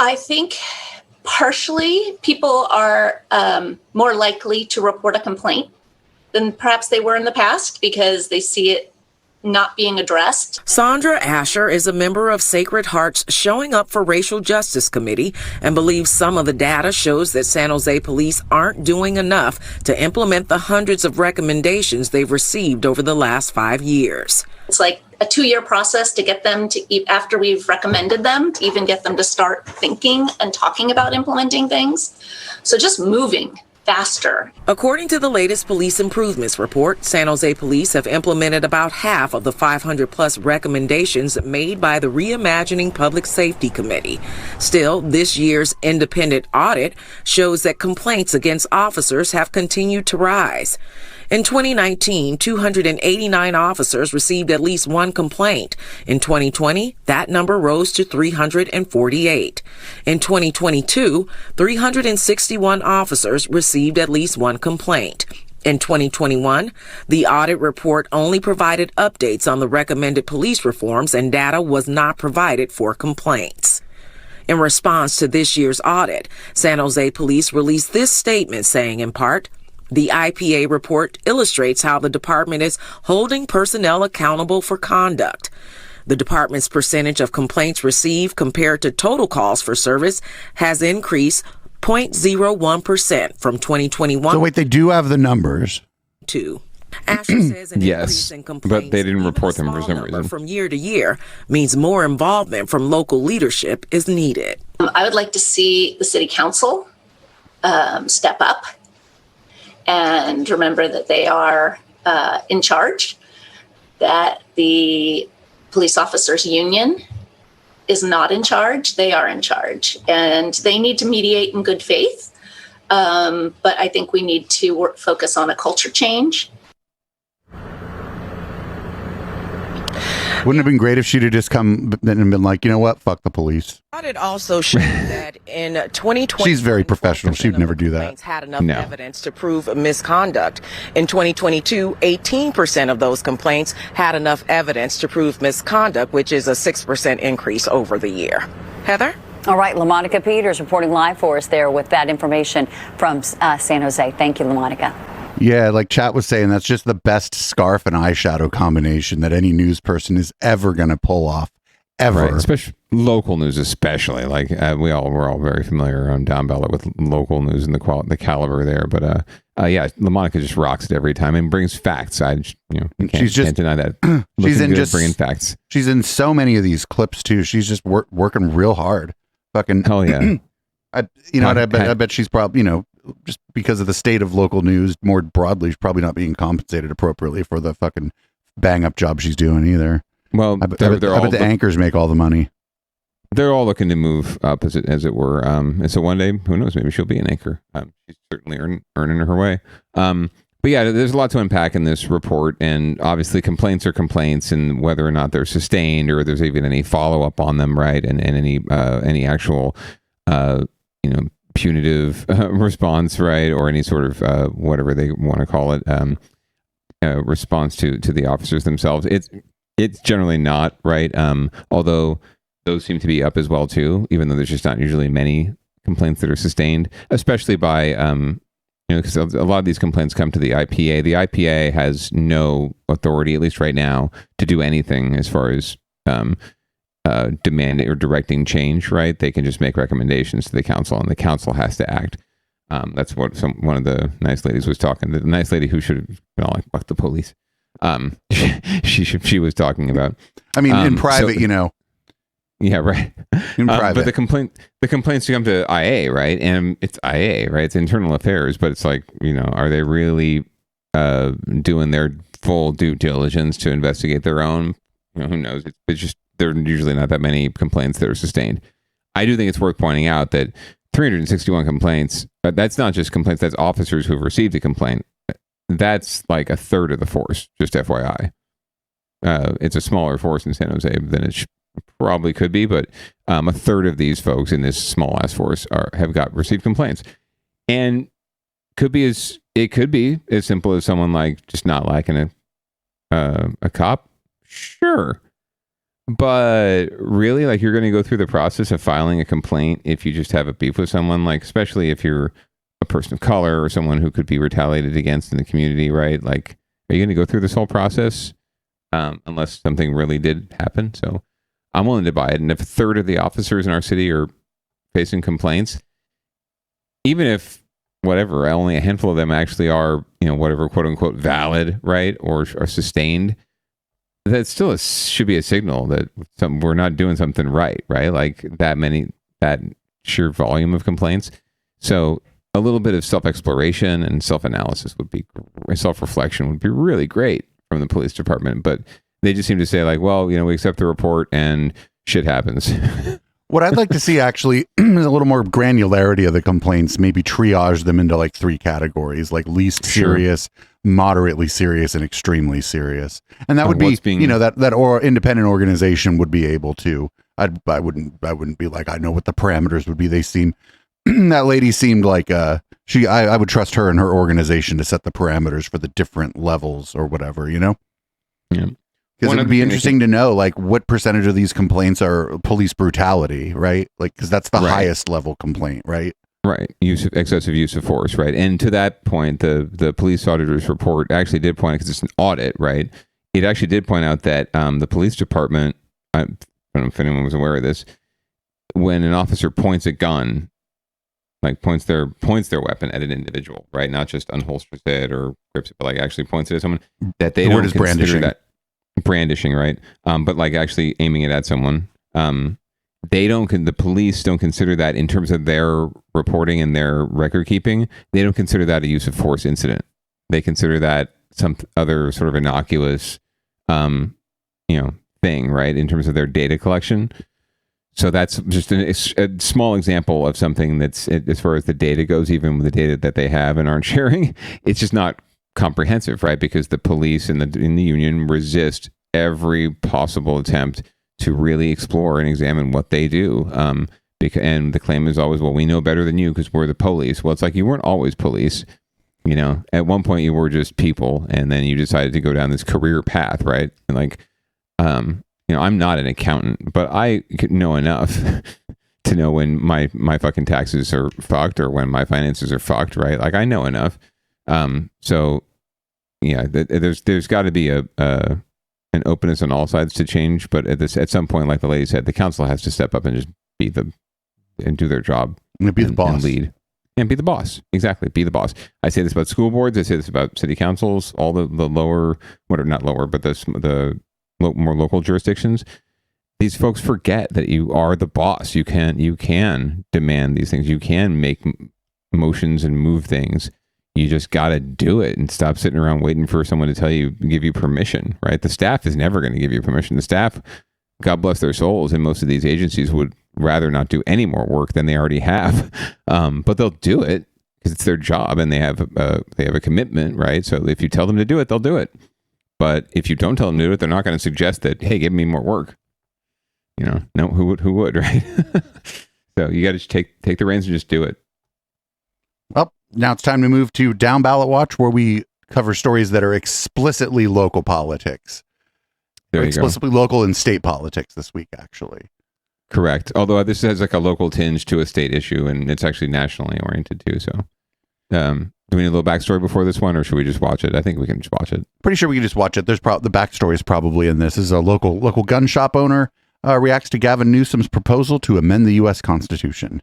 I think partially people are more likely to report a complaint than perhaps they were in the past because they see it not being addressed. Sandra Asher is a member of Sacred Heart's Showing Up for Racial Justice Committee and believes some of the data shows that San Jose police aren't doing enough to implement the hundreds of recommendations they've received over the last 5 years. It's like a 2-year process to get them to, after we've recommended them, to even get them to start thinking and talking about implementing things. So just moving faster. According to the latest police improvements report, San Jose police have implemented about half of the 500 plus recommendations made by the Reimagining Public Safety Committee. Still, this year's independent audit shows that complaints against officers have continued to rise. In 2019, 289 officers received at least one complaint. In 2020, that number rose to 348. In 2022, 361 officers received at least one complaint. In 2021, the audit report only provided updates on the recommended police reforms, and data was not provided for complaints. In response to this year's audit, San Jose Police released this statement saying, in part, the IPA report illustrates how the department is holding personnel accountable for conduct. The department's percentage of complaints received compared to total calls for service has increased 0.01% from 2021. So wait, they do have the numbers. Asher says an Yes, increase in complaints, but they didn't report them for some reason. from year to year means more involvement from local leadership is needed. I would like to see the city council step up and remember that they are in charge, that the police officers union is not in charge. They are in charge, and they need to mediate in good faith. But I think we need to focus on a culture change. Wouldn't it have been great if she'd have just come and been like, you know what, fuck the police. Audit also showed that in 2020, She's very professional. She'd never do that. had enough evidence to prove misconduct. In 2022, 18% of those complaints had enough evidence to prove misconduct, which is a 6% increase over the year. Heather? All right, LaMonica Peters reporting live for us there with that information from San Jose. Thank you, LaMonica. Yeah, like Chat was saying, that's just the best scarf and eyeshadow combination that any news person is ever going to pull off, ever. Right, especially local news, especially. Like we're all very familiar on Downballot with local news and the caliber there. But yeah, LaMonica just rocks it every time and brings facts. Can't deny that. She's in just bringing facts. She's in so many of these clips too. She's just working real hard. Fucking hell yeah. I bet she's probably, just because of the state of local news more broadly, she's probably not being compensated appropriately for the fucking bang up job she's doing either. Well, I bet the anchors make all the money. They're all looking to move up, as it were. And so one day, who knows? Maybe she'll be an anchor. She's certainly earning her way. But yeah, there's a lot to unpack in this report, and obviously complaints are complaints, and whether or not they're sustained or there's even any follow up on them, right? And any actual punitive response, right, or any sort of whatever they want to call it, response to the officers themselves. It's generally not, right. Although those seem to be up as well too, even though there's just not usually many complaints that are sustained, especially by because a lot of these complaints come to the IPA. The IPA has no authority, at least right now, to do anything as far as demanding or directing change, right? They can just make recommendations to the council, and the council has to act. That's what one of the nice ladies was talking. The nice lady who should have been like, fuck the police. She was talking about. I mean, in private, Yeah, right. In private. But the complaints come to IA, right? And it's IA, right? It's internal affairs, but it's like, are they really doing their full due diligence to investigate their own? Who knows? It's just, there are usually not that many complaints that are sustained. I do think it's worth pointing out that 361 complaints, that's not just complaints, that's officers who have received a complaint. That's like a third of the force, just FYI. It's a smaller force in San Jose than it probably could be, but a third of these folks in this small ass force have received complaints, and it could be as simple as someone like just not liking a cop, sure, but really, like, you're going to go through the process of filing a complaint if you just have a beef with someone, like, especially if you're a person of color or someone who could be retaliated against in the community, right? Like, are you going to go through this whole process unless something really did happen? So I'm willing to buy it. And if a third of the officers in our city are facing complaints, even if whatever, only a handful of them actually are, whatever, quote unquote, valid, right? Or are sustained, that still should be a signal that we're not doing something right? Like that sheer volume of complaints. So a little bit of self-exploration and self-analysis self-reflection would be really great from the police department. But they just seem to say like, well, we accept the report and shit happens. What I'd like to see actually is a little more granularity of the complaints, maybe triage them into like 3 categories, like least serious, moderately serious, and extremely serious. And that would be, that or independent organization would be able to. I wouldn't be like, I know what the parameters would be. They seem, that lady seemed like I would trust her and her organization to set the parameters for the different levels or whatever, Yeah. Because it would be interesting to know, like, what percentage of these complaints are police brutality, right? Like, because that's the highest level complaint, right? Right. Excessive use of force, right? And to that point, the police auditor's report actually did point out, because it's an audit, right? It actually did point out that the police department, I don't know if anyone was aware of this, when an officer points a gun, like points their weapon at an individual, right? Not just unholsters it or grips it, but like actually points it at someone, that they don't consider brandishing. That brandishing, right? But like actually aiming it at someone, the police don't consider that, in terms of their reporting and their record keeping, they don't consider that a use of force incident. They consider that some other sort of innocuous thing, right, in terms of their data collection. So that's just a small example of something that's, as far as the data goes, even with the data that they have and aren't sharing, it's just not comprehensive, right? Because the police and the union resist every possible attempt to really explore and examine what they do. And the claim is always, well, we know better than you because we're the police. Well, it's like, you weren't always police. At one point you were just people, and then you decided to go down this career path, right? And like, I'm not an accountant, but I know enough to know when my fucking taxes are fucked or when my finances are fucked, right? Like, I know enough. So yeah, there's got to be an openness on all sides to change, but at some point, like the lady said, the council has to step up and just do their job and be the boss, and lead, and be the boss. Exactly, be the boss. I say this about school boards. I say this about city councils. All the lower, not lower, but the more local jurisdictions. These folks forget that you are the boss. You can demand these things. You can make motions and move things. You just got to do it and stop sitting around waiting for someone to give you permission, right? The staff is never going to give you permission. The staff, God bless their souls, in most of these agencies would rather not do any more work than they already have. But they'll do it because it's their job and they have a commitment, right? So if you tell them to do it, they'll do it. But if you don't tell them to do it, they're not going to suggest that, hey, give me more work. No, who would, right? So you got to take the reins and just do it. Well, now it's time to move to Down Ballot Watch, where we cover stories that are explicitly local politics. There you explicitly local and state politics this week, actually. Correct. Although this has like a local tinge to a state issue, and it's actually nationally oriented too. So, do we need a little backstory before this one, or should we just watch it? I think we can just watch it. Pretty sure we can just watch it. There's the backstory is probably in this. This is a local gun shop owner reacts to Gavin Newsom's proposal to amend the U.S. Constitution.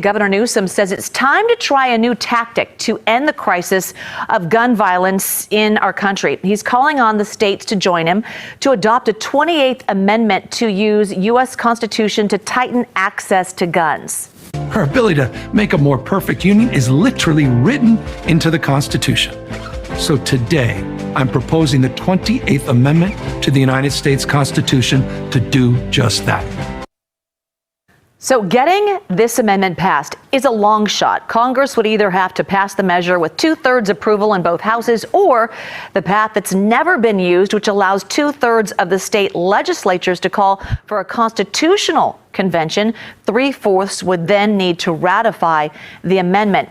Governor Newsom says it's time to try a new tactic to end the crisis of gun violence in our country. He's calling on the states to join him to adopt a 28th Amendment to use U.S. Constitution to tighten access to guns. Our ability to make a more perfect union is literally written into the Constitution. So today, I'm proposing the 28th Amendment to the United States Constitution to do just that. So getting this amendment passed is a long shot. Congress would either have to pass the measure with 2/3 approval in both houses, or the path that's never been used, which allows 2/3 of the state legislatures to call for a constitutional convention. 3/4 would then need to ratify the amendment.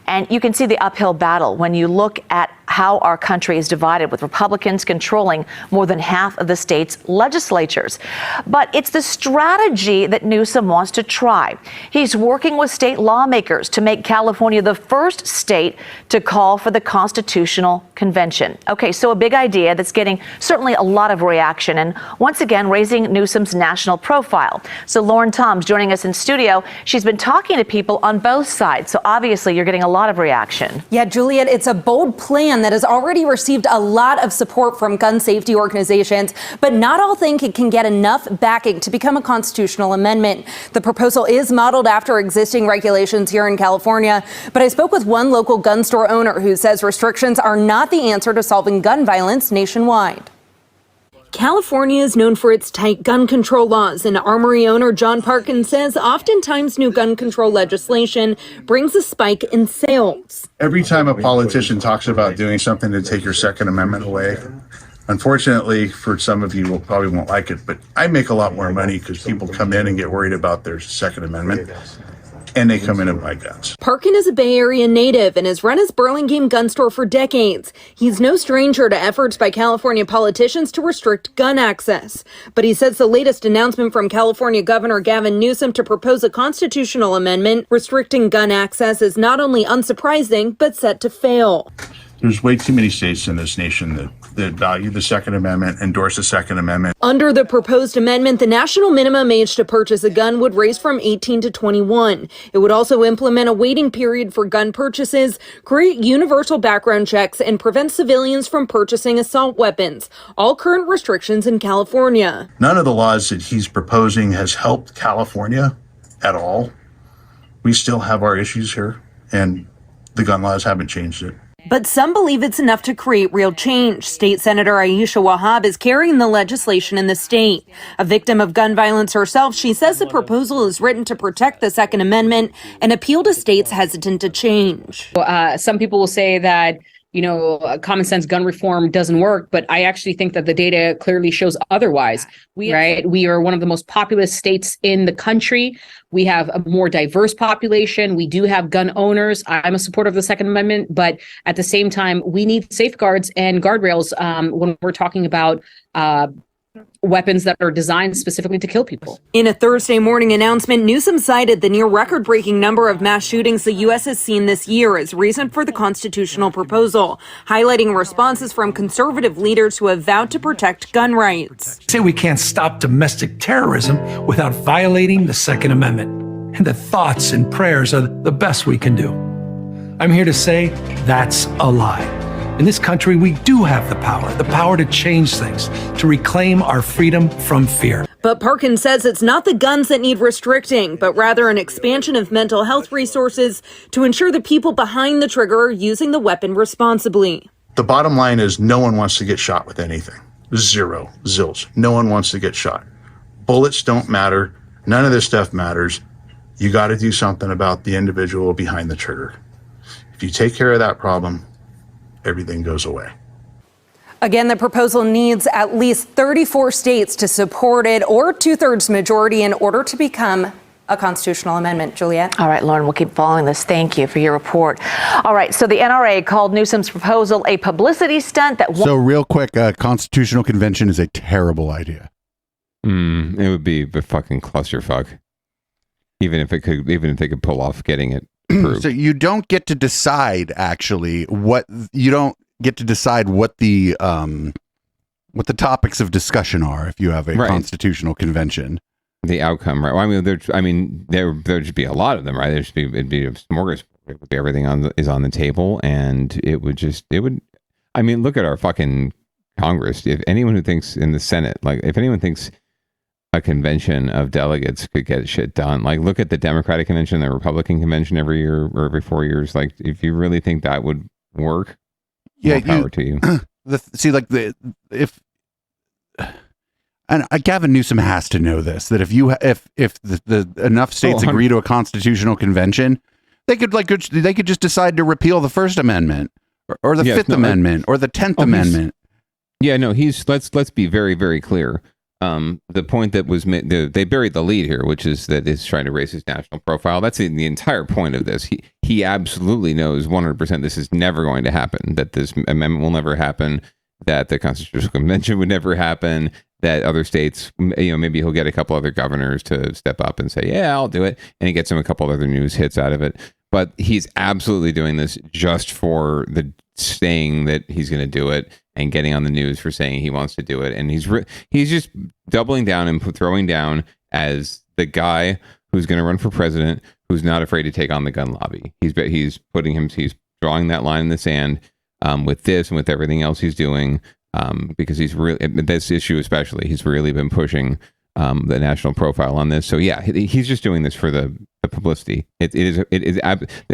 And you can see the uphill battle when you look at how our country is divided, with Republicans controlling more than half of the state's legislatures. But it's the strategy that Newsom wants to try. He's working with state lawmakers to make California the first state to call for the constitutional convention. Okay, so a big idea that's getting certainly a lot of reaction and once again raising Newsom's national profile. So Lauren Toms joining us in studio. She's been talking to people on both sides, so obviously you're getting a lot of reaction. Yeah, Juliet, it's a bold plan that has already received a lot of support from gun safety organizations, but not all think it can get enough backing to become a constitutional amendment. The proposal is modeled after existing regulations here in California, but I spoke with one local gun store owner who says restrictions are not the answer to solving gun violence nationwide. California is known for its tight gun control laws, and Armory owner John Parkins says oftentimes new gun control legislation brings a spike in sales. Every time a politician talks about doing something to take your Second Amendment away, unfortunately for some of you probably won't like it, but I make a lot more money because people come in and get worried about their Second Amendment, and they come in and buy guns. Parkin is a Bay Area native and has run his Burlingame gun store for decades. He's no stranger to efforts by California politicians to restrict gun access. But he says the latest announcement from California Governor Gavin Newsom to propose a constitutional amendment restricting gun access is not only unsurprising, but set to fail. There's way too many states in this nation that value the Second Amendment, endorse the Second Amendment. Under the proposed amendment, the national minimum age to purchase a gun would raise from 18 to 21. It would also implement a waiting period for gun purchases, create universal background checks, and prevent civilians from purchasing assault weapons. All current restrictions in California. None of the laws that he's proposing has helped California at all. We still have our issues here, and the gun laws haven't changed it. But some believe it's enough to create real change. State Senator Aisha Wahab is carrying the legislation in the state. A victim of gun violence herself, she says the proposal is written to protect the Second Amendment and appeal to states hesitant to change. Some people will say that, common sense gun reform doesn't work, but I actually think that the data clearly shows otherwise. We are one of the most populous states in the country. We have a more diverse population. We do have gun owners. I'm a supporter of the Second Amendment, but at the same time, we need safeguards and guardrails when we're talking about weapons that are designed specifically to kill people. In a Thursday morning announcement, Newsom cited the near record-breaking number of mass shootings the U.S. has seen this year as reason for the constitutional proposal, highlighting responses from conservative leaders who have vowed to protect gun rights. Say we can't stop domestic terrorism without violating the Second Amendment, and that thoughts and prayers are the best we can do. I'm here to say that's a lie. In this country, we do have the power to change things, to reclaim our freedom from fear. But Parkin says it's not the guns that need restricting, but rather an expansion of mental health resources to ensure the people behind the trigger are using the weapon responsibly. The bottom line is no one wants to get shot with anything. Zero, zilch. No one wants to get shot. Bullets don't matter. None of this stuff matters. You got to do something about the individual behind the trigger. If you take care of that problem, everything goes away. Again, the proposal needs at least 34 states to support it or 2/3 majority in order to become a constitutional amendment. Juliet? All right, Lauren, we'll keep following this. Thank you for your report. All right, so the NRA called Newsom's proposal a publicity stunt that... So real quick, a constitutional convention is a terrible idea. It would be a fucking clusterfuck. Even if they could pull off getting it approved. So you don't get to decide what the topics of discussion are if you have a constitutional convention. The outcome, right? Well, there'd just be a lot of them, right? It'd be a smorgasbord. Everything is on the table, and it would. Look at our fucking Congress. If anyone who thinks in the Senate, if anyone thinks a convention of delegates could get shit done, look at the Democratic convention, the Republican convention every year or every 4 years. If you really think that would work, more power to you. Gavin Newsom has to know this, that if the enough states agree to a constitutional convention, they could just decide to repeal the First Amendment or the Fifth Amendment or the 10th Amendment. Let's be very, very clear. The point that was made, they buried the lead here, which is that he's trying to raise his national profile. That's the entire point of this. He absolutely knows 100% this is never going to happen, that this amendment will never happen, that the Constitutional Convention would never happen, that other states, maybe he'll get a couple other governors to step up and say, yeah, I'll do it. And he gets him a couple other news hits out of it. But he's absolutely doing this just for the saying that he's going to do it and getting on the news for saying he wants to do it. And he's just doubling down and throwing down as the guy who's going to run for president, who's not afraid to take on the gun lobby. He's drawing that line in the sand with this and with everything else he's doing, because he's really, this issue especially, he's really been pushing the national profile on this. So yeah, he's just doing this for the publicity. The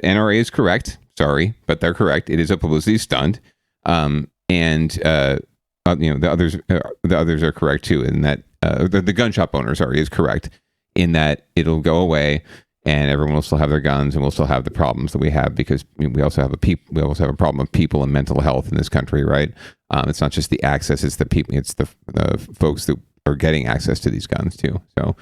NRA is correct. Sorry, but they're correct. It is a publicity stunt, and the others are correct too. In that the gun shop owner, is correct in that it'll go away, and everyone will still have their guns, and we'll still have the problems that we have, because we also have a problem of people and mental health in this country, right? It's not just the access; it's the people, it's the folks that are getting access to these guns too. So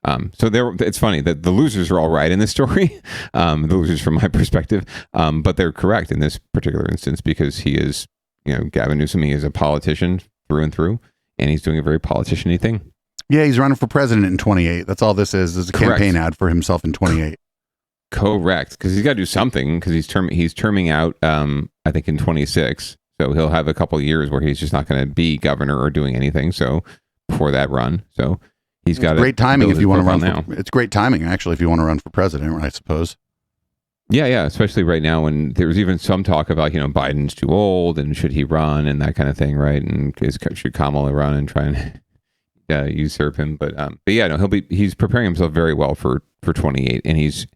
it's funny that the losers are all right in this story, the losers from my perspective, but they're correct in this particular instance, because he is, Gavin Newsom, he is a politician through and through, and he's doing a very politician-y thing. Yeah, he's running for president in 28. That's all this is a campaign ad for himself in 28. Correct, because he's got to do something, because he's terming out, I think, in 26. So he'll have a couple of years where he's just not going to be governor or doing anything. So before that run, so he's got great timing if you want to run now. It's great timing actually if you want to run for president, I suppose. Yeah, especially right now when there's even some talk about Biden's too old and should he run and that kind of thing, right? And should Kamala run and try and usurp him? But yeah, no, he's preparing himself very well for 28, and he's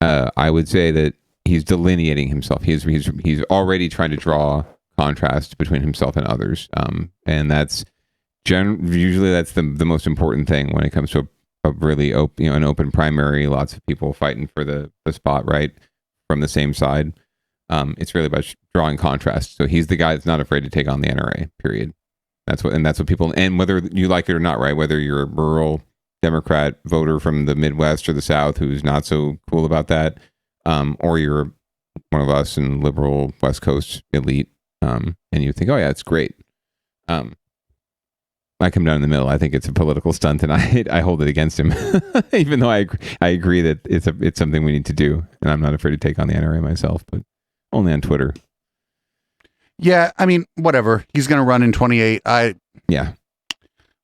I would say that he's delineating himself. He's already trying to draw contrast between himself and others, and that's usually that's the most important thing when it comes to a really an open primary, lots of people fighting for the spot, right, from the same side. It's really about drawing contrast. So he's the guy that's not afraid to take on the NRA, period. That's what people, and whether you like it or not, right, whether you're a rural Democrat voter from the Midwest or the South who's not so cool about that, or you're one of us in liberal West Coast elite, and you think, oh yeah, it's great. I come down in the middle. I think it's a political stunt, and I hold it against him, even though I agree that it's something we need to do, and I'm not afraid to take on the NRA myself, but only on Twitter. Yeah, I mean, whatever. He's going to run in 28. Yeah.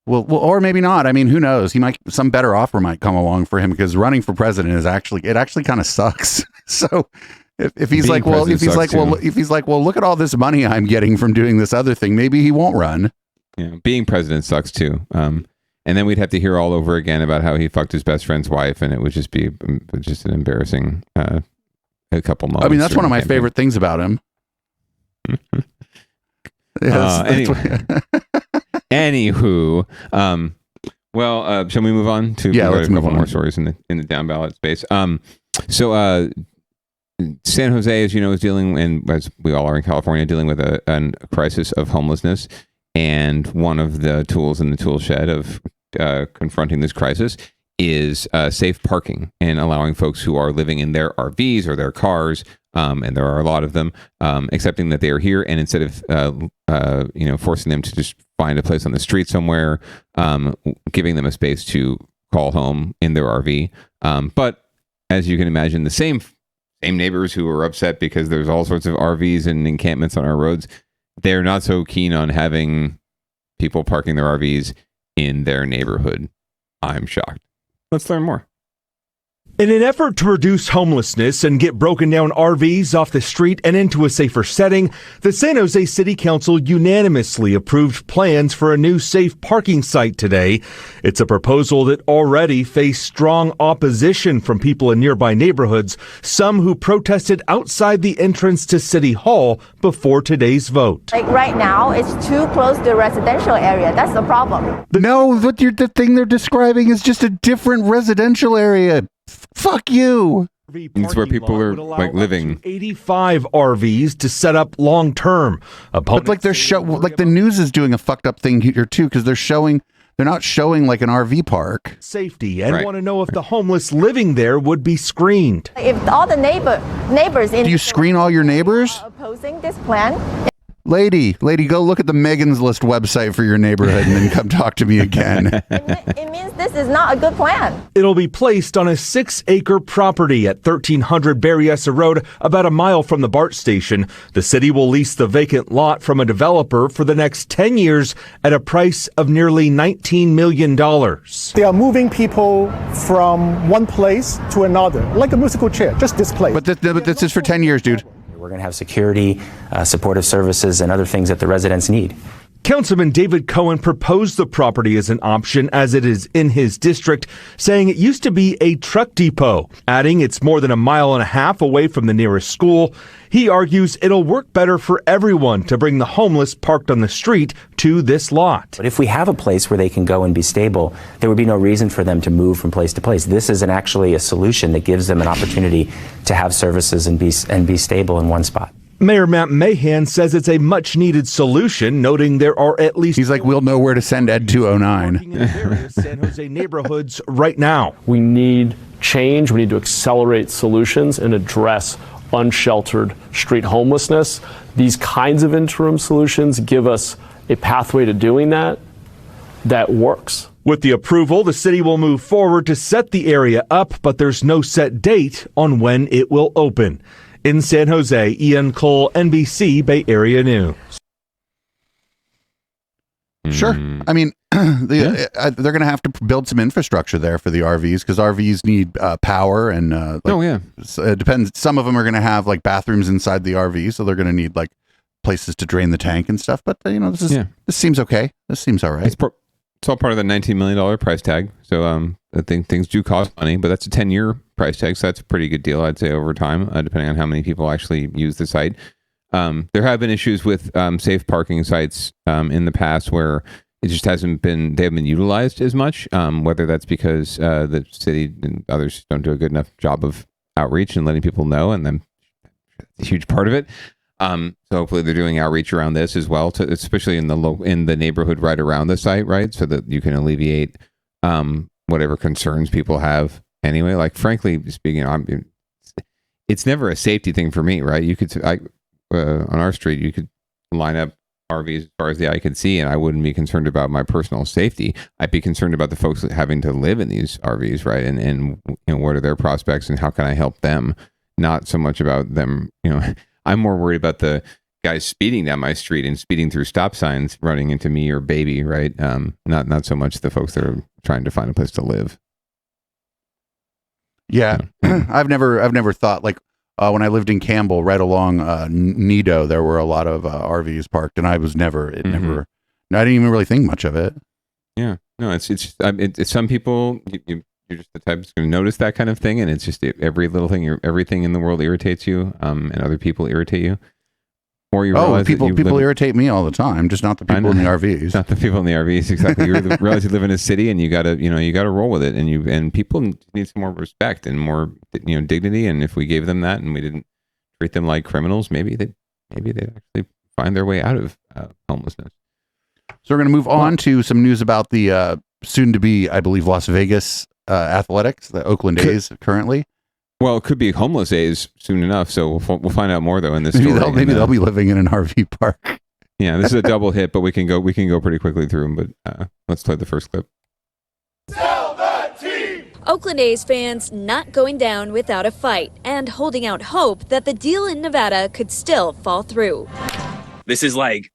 Well, or maybe not. I mean, who knows? Some better offer might come along for him, because running for president is actually kind of sucks. So if he's like, well, look at all this money I'm getting from doing this other thing, maybe he won't run. Yeah, being president sucks too. And then we'd have to hear all over again about how he fucked his best friend's wife, and it would just be an embarrassing a couple moments. I mean, that's one of my favorite things about him. Anywho, shall we move on to? Yeah, let's move on. More stories in the down ballot space. So San Jose, as you know, is dealing, and as we all are in California, dealing with a crisis of homelessness. And one of the tools in the tool shed of confronting this crisis is safe parking, and allowing folks who are living in their RVs or their cars, and there are a lot of them, accepting that they are here, and instead of forcing them to just find a place on the street somewhere, giving them a space to call home in their RV. But as you can imagine, the same neighbors who are upset because there's all sorts of RVs and encampments on our roads, they're not so keen on having people parking their RVs in their neighborhood. I'm shocked. Let's learn more. In an effort to reduce homelessness and get broken down RVs off the street and into a safer setting, the San Jose City Council unanimously approved plans for a new safe parking site today. It's a proposal that already faced strong opposition from people in nearby neighborhoods, some who protested outside the entrance to City Hall before today's vote. Like right now, it's too close to the residential area. That's the problem. The thing they're describing is just a different residential area. Fuck you. It's where people are living. 85 RVs to set up long term. But the news is doing a fucked up thing here too, because they're not showing like an RV park. Safety, and want to know if the homeless living there would be screened. If all the neighbors do you screen all your neighbors? Opposing this plan. Lady, go look at the Megan's List website for your neighborhood and then come talk to me again. It means this is not a good plan. It'll be placed on a 6-acre property at 1300 Berryessa Road, about a mile from the BART station. The city will lease the vacant lot from a developer for the next 10 years at a price of nearly $19 million. They are moving people from one place to another, like a musical chair, just displaced. But this is for 10 years, dude. We're going to have security, supportive services, and other things that the residents need. Councilman David Cohen proposed the property as an option as it is in his district, saying it used to be a truck depot, adding it's more than 1.5 miles away from the nearest school. He argues it'll work better for everyone to bring the homeless parked on the street to this lot. But if we have a place where they can go and be stable, there would be no reason for them to move from place to place. This is actually a solution that gives them an opportunity to have services and be stable in one spot. Mayor Matt Mahan says it's a much-needed solution, noting there are at least... He's like, we'll know where to send Ed 209. ...in various San Jose neighborhoods right now. We need change. We need to accelerate solutions and address unsheltered street homelessness. These kinds of interim solutions give us a pathway to doing that works. With the approval, the city will move forward to set the area up, but there's no set date on when it will open. In San Jose, Ian Cole, NBC Bay Area News. Sure. I mean, they're going to have to build some infrastructure there for the RVs because RVs need power and it depends. Some of them are going to have like bathrooms inside the RV, so they're going to need like places to drain the tank and stuff. But this seems okay. This seems all right. It's all part of the $19 million price tag. So I think things do cost money, but that's a 10-year price tag. So that's a pretty good deal, I'd say, over time, depending on how many people actually use the site. There have been issues with safe parking sites in the past where it just they haven't been utilized as much, whether that's because the city and others don't do a good enough job of outreach and letting people know, and then that's a huge part of it. So hopefully they're doing outreach around this as well, especially in the neighborhood right around the site, right? So that you can alleviate whatever concerns people have anyway. Like, frankly speaking, it's never a safety thing for me, right? You could, on our street, you could line up RVs as far as the eye could see, and I wouldn't be concerned about my personal safety. I'd be concerned about the folks having to live in these RVs, right? And what are their prospects and how can I help them? Not so much about them, I'm more worried about the guys speeding down my street and speeding through stop signs, running into me or baby, right? Not so much the folks that are trying to find a place to live. Yeah, I've never thought like when I lived in Campbell, right along Nido, there were a lot of RVs parked, and I was I didn't even really think much of it. Yeah, no, it's some people. You're just the type that's going to notice that kind of thing, and it's just every little thing, everything in the world irritates you, and other people irritate you. Or you realize people irritate me all the time, just not the people in the RVs. Not the people in the RVs, exactly. You realize you live in a city, and you gotta roll with it, and people need some more respect and more dignity. And if we gave them that, and we didn't treat them like criminals, maybe they actually find their way out of homelessness. So we're going to move on to some news about the soon-to-be, I believe, Las Vegas Athletics, the Oakland A's currently. Well, it could be homeless A's soon enough, so we'll find out more though in this story. Maybe they'll be living in an RV park. Yeah, this is a double hit, but we can go pretty quickly through them. But let's play the first clip. Sell the team! Oakland A's fans not going down without a fight and holding out hope that the deal in Nevada could still fall through. This is like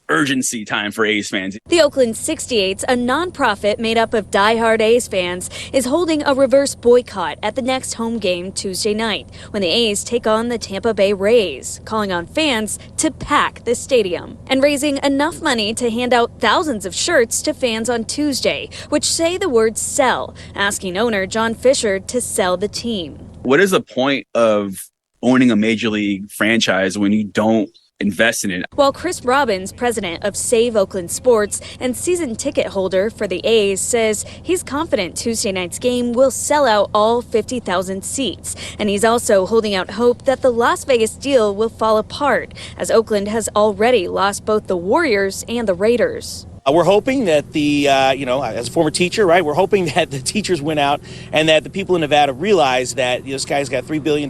urgency time for A's fans. The Oakland 68s, a nonprofit made up of diehard A's fans, is holding a reverse boycott at the next home game Tuesday night when the A's take on the Tampa Bay Rays, calling on fans to pack the stadium and raising enough money to hand out thousands of shirts to fans on Tuesday, which say the word sell, asking owner John Fisher to sell the team. What is the point of owning a major league franchise when you don't invest in it? While Chris Robbins, president of Save Oakland Sports and season ticket holder for the A's, says he's confident Tuesday night's game will sell out all 50,000 seats. And he's also holding out hope that the Las Vegas deal will fall apart, as Oakland has already lost both the Warriors and the Raiders. We're hoping that as a former teacher, right, we're hoping that the teachers win out and that the people in Nevada realize that this guy's got $3 billion,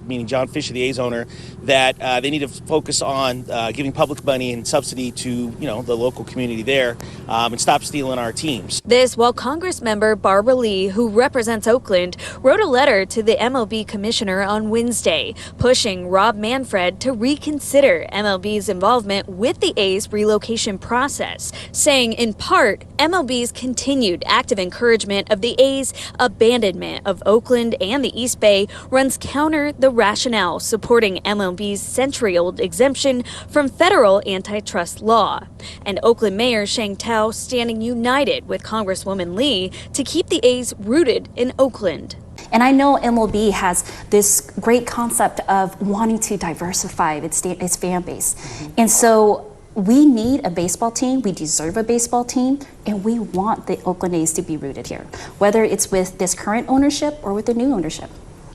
meaning John Fisher, the A's owner, that they need to focus on giving public money and subsidy to the local community there and stop stealing our teams. This while Congress member Barbara Lee, who represents Oakland, wrote a letter to the MLB commissioner on Wednesday, pushing Rob Manfred to reconsider MLB's involvement with the A's relocation process, saying in part MLB's continued active encouragement of the A's abandonment of Oakland and the East Bay runs counter the rationale supporting MLB's century-old exemption from federal antitrust law. And Oakland Mayor Sheng Tao standing united with Congresswoman Lee to keep the A's rooted in Oakland. And I know MLB has this great concept of wanting to diversify its fan base. And so we need a baseball team, we deserve a baseball team, and we want the Oakland A's to be rooted here, whether it's with this current ownership or with the new ownership.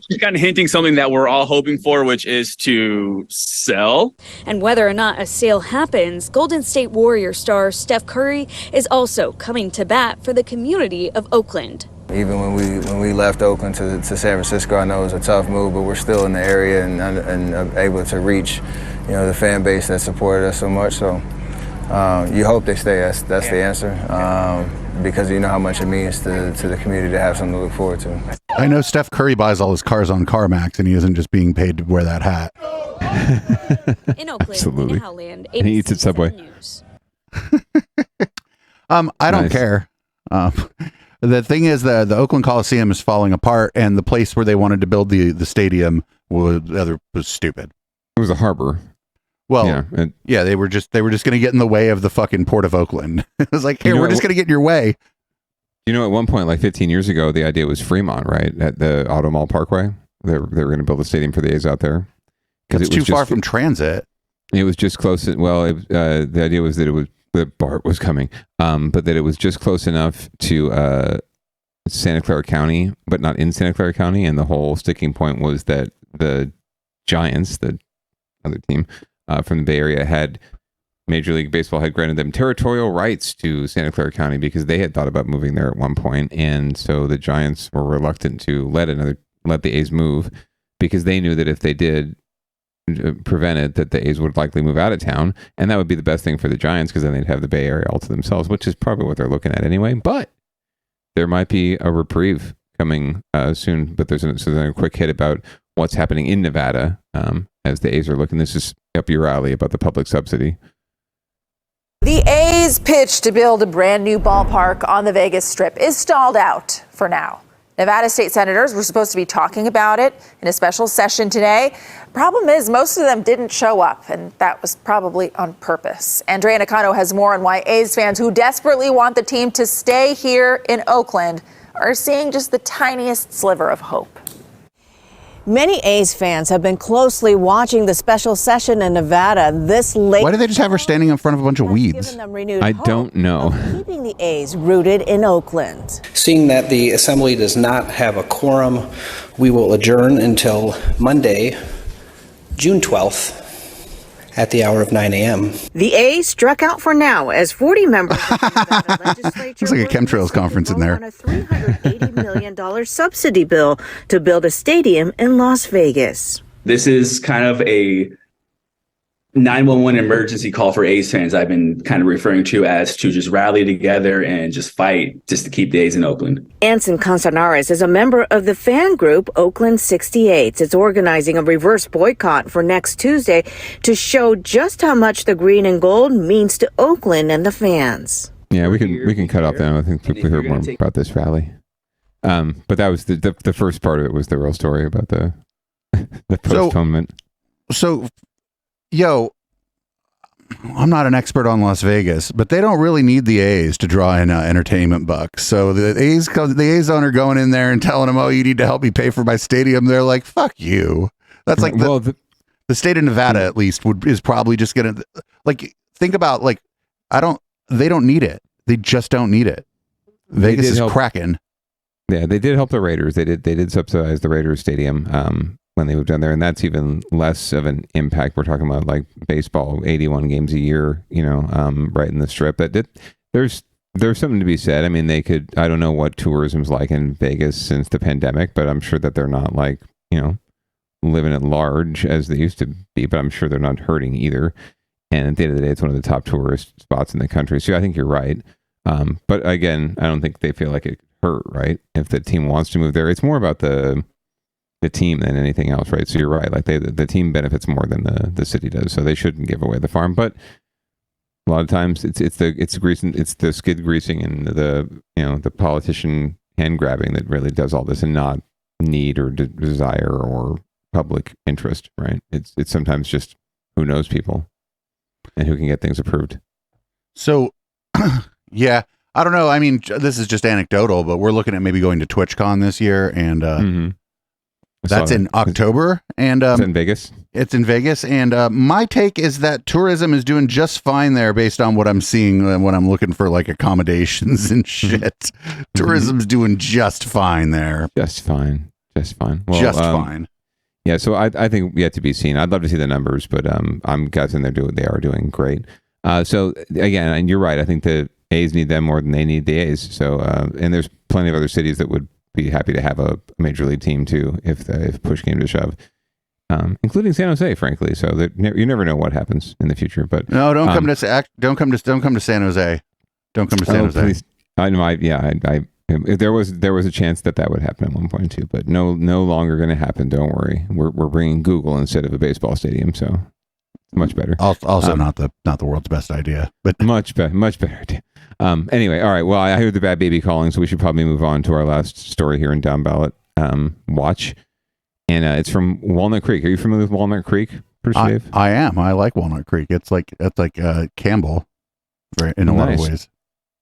You're kind of hinting something that we're all hoping for, which is to sell. And whether or not a sale happens, Golden State Warrior star Steph Curry is also coming to bat for the community of Oakland. Even when we left Oakland to San Francisco, I know it was a tough move, but we're still in the area and able to reach, the fan base that supported us so much. So you hope they stay. That's the answer, because you know how much it means to the community to have something to look forward to. I know Steph Curry buys all his cars on CarMax, and he isn't just being paid to wear that hat. In Oakland, Absolutely. in Howland, And he eats at Subway. I don't Nice. care. The thing is, the Oakland Coliseum is falling apart, and the place where they wanted to build the stadium was stupid. It was a harbor. Well, yeah, they were just going to get in the way of the fucking Port of Oakland. It was like, here, we're just going to get in your way. At one point, like 15 years ago, the idea was Fremont, right? At the Auto Mall Parkway. They were going to build a stadium for the A's out there. It's too far from transit. It was just close. The idea was that BART was coming, but that it was just close enough to Santa Clara County, but not in Santa Clara County. And the whole sticking point was that the Giants, the other team from the Bay Area, had Major League Baseball had granted them territorial rights to Santa Clara County because they had thought about moving there at one point, and so the Giants were reluctant to let the A's move because they knew that if they did prevent it, that the A's would likely move out of town, and that would be the best thing for the Giants because then they'd have the Bay Area all to themselves, which is probably what they're looking at anyway. But there might be a reprieve coming soon. But there's a quick hit about what's happening in Nevada as the A's are looking. This is up your alley about the public subsidy. The A's pitch to build a brand new ballpark on the Vegas Strip is stalled out for now. Nevada state senators were supposed to be talking about it in a special session today. Problem is, most of them didn't show up, and that was probably on purpose. Andrea Nakano has more on why A's fans who desperately want the team to stay here in Oakland are seeing just the tiniest sliver of hope. Many A's fans have been closely watching the special session in Nevada this late. Why do they just have her standing in front of a bunch of weeds? I don't know. Keeping the A's rooted in Oakland. Seeing that the assembly does not have a quorum, we will adjourn until Monday, June 12th at the hour of 9 a.m. The A's struck out for now as 40 members of the Nevada legislature Looks like a chemtrails conference in there. on a $380 million subsidy bill to build a stadium in Las Vegas. This is kind of a 911 emergency call for A's fans. I've been kind of referring to as to just rally together and just fight just to keep the A's in Oakland. Anson Constanares is a member of the fan group Oakland 68. It's organizing a reverse boycott for next Tuesday to show just how much the green and gold means to Oakland and the fans. Yeah, we can cut off them. I think we heard more about this rally. But that was the first part of it was the real story about the postponement. Yo, I'm not an expert on Las Vegas, but they don't really need the A's to draw in entertainment bucks. So the A's owner going in there and telling them, "Oh, you need to help me pay for my stadium." They're like, "Fuck you." That's like the state of Nevada at least is probably just gonna think about they don't need it. They just don't need it. Vegas is cracking. Yeah, they did help the Raiders. They did subsidize the Raiders stadium when they moved down there, and that's even less of an impact. We're talking about like baseball, 81 games a year, right in the Strip. There's something to be said. I mean, I don't know what tourism's like in Vegas since the pandemic, but I'm sure that they're not like, living at large as they used to be, but I'm sure they're not hurting either. And at the end of the day, it's one of the top tourist spots in the country. So I think you're right. But again, I don't think they feel like it hurt, right? If the team wants to move there, it's more about the team than anything else, right? So you're right. Like the team benefits more than the city does. So they shouldn't give away the farm. But a lot of times it's the skid greasing and the politician hand grabbing that really does all this, and not need or desire or public interest, right? It's sometimes just who knows people and who can get things approved. So, yeah, I don't know. I mean, this is just anecdotal, but we're looking at maybe going to TwitchCon this year, and that's in October, and it's in Vegas. It's in Vegas, and my take is that tourism is doing just fine there, based on what I'm seeing when I'm looking for like accommodations and shit. Tourism's doing just fine there. Just fine. Well, just fine. Yeah, so I think yet to be seen. I'd love to see the numbers, but I'm guessing they are doing great. So again, and you're right. I think the A's need them more than they need the A's. So and there's plenty of other cities that would be happy to have a major league team too, if push came to shove, including San Jose, frankly. So that you never know what happens in the future. But no, don't come to San Jose. Don't come to San Jose. Please. I know. If there was a chance that would happen at one point too, but no longer going to happen. Don't worry. We're bringing Google instead of a baseball stadium, so much better. Also, not the world's best idea, but much better idea. Anyway, all right. Well, I heard the bad baby calling, so we should probably move on to our last story here in Downballot Watch, and it's from Walnut Creek. Are you familiar with Walnut Creek, Dave? I am. I like Walnut Creek. It's like Campbell, in a lot of ways.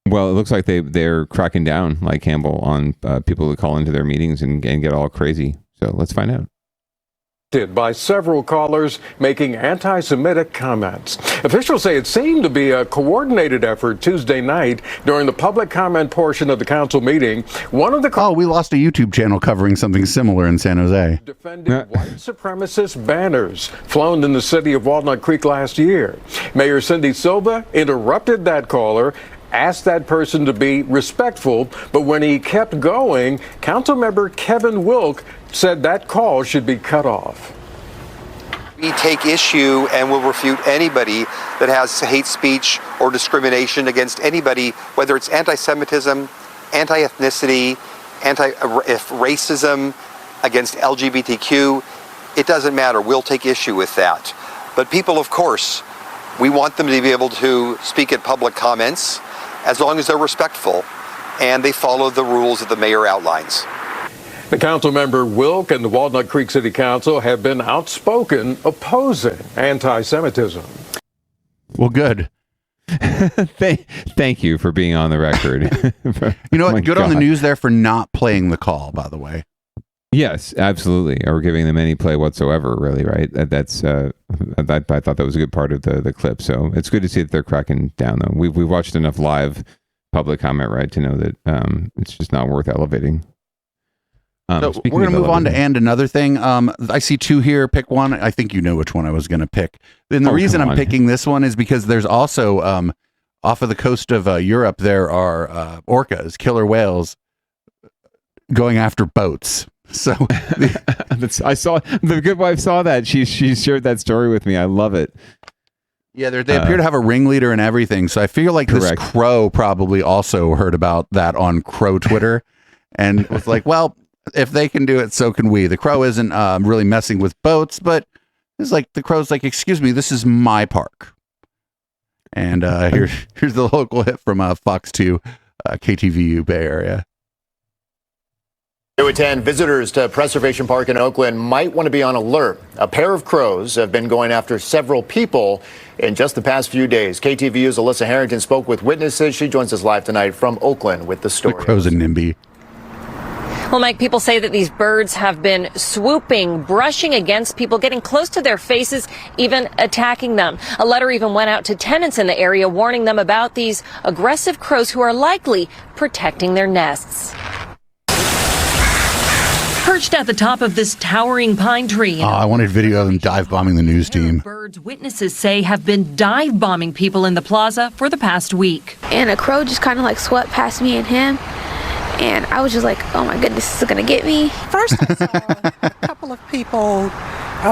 Well, it looks like they're cracking down like Campbell on people who call into their meetings and get all crazy. So let's find out. By several callers making anti-Semitic comments. Officials say it seemed to be a coordinated effort Tuesday night during the public comment portion of the council meeting. One of the we lost a YouTube channel covering something similar in San Jose. Defended white supremacist banners flown in the city of Walnut Creek last year. Mayor Cindy Silva interrupted that caller, asked that person to be respectful, but when he kept going, Councilmember Kevin Wilk said that call should be cut off. We take issue and will refute anybody that has hate speech or discrimination against anybody, whether it's anti-Semitism, anti-ethnicity, anti-racism, against LGBTQ. It doesn't matter. We'll take issue with that. But people, of course, we want them to be able to speak at public comments as long as they're respectful and they follow the rules that the mayor outlines. The council member Wilk and the Walnut Creek City Council have been outspoken opposing anti-Semitism. Well, good. Thank you for being on the record. You know what? Good on the news there for not playing the call, by the way. Yes, absolutely. Or giving them any play whatsoever, really, right? That's I thought that was a good part of the clip. So it's good to see that they're cracking down, though. We've watched enough live public comment, right, to know that it's just not worth elevating. So we're going to move on to another thing. I see two here. Pick one. I think you know which one I was going to pick. And the reason I'm picking this one is because there's also off of the coast of Europe, there are orcas, killer whales, going after boats. So I saw the good wife saw that. She shared that story with me. I love it. Yeah, they appear to have a ringleader and everything. So I feel like this crow probably also heard about that on crow Twitter and was like, well, if they can do it, so can we. The crow isn't really messing with boats, but it's like the crow's like, excuse me, this is my park. And here's the local hit from Fox 2, KTVU Bay Area. 10 visitors to Preservation Park in Oakland might want to be on alert. A pair of crows have been going after several people in just the past few days. KTVU's Alyssa Harrington spoke with witnesses. She joins us live tonight from Oakland with the story. The crow's a NIMBY. Well, Mike, people say that these birds have been swooping, brushing against people, getting close to their faces, even attacking them. A letter even went out to tenants in the area warning them about these aggressive crows who are likely protecting their nests. Perched at the top of this towering pine tree. I wanted video of them dive bombing the news team. Birds witnesses say have been dive bombing people in the plaza for the past week. And a crow just kind of like swept past me and him. and I was just like, oh my goodness, this is gonna get me. First I saw a couple of people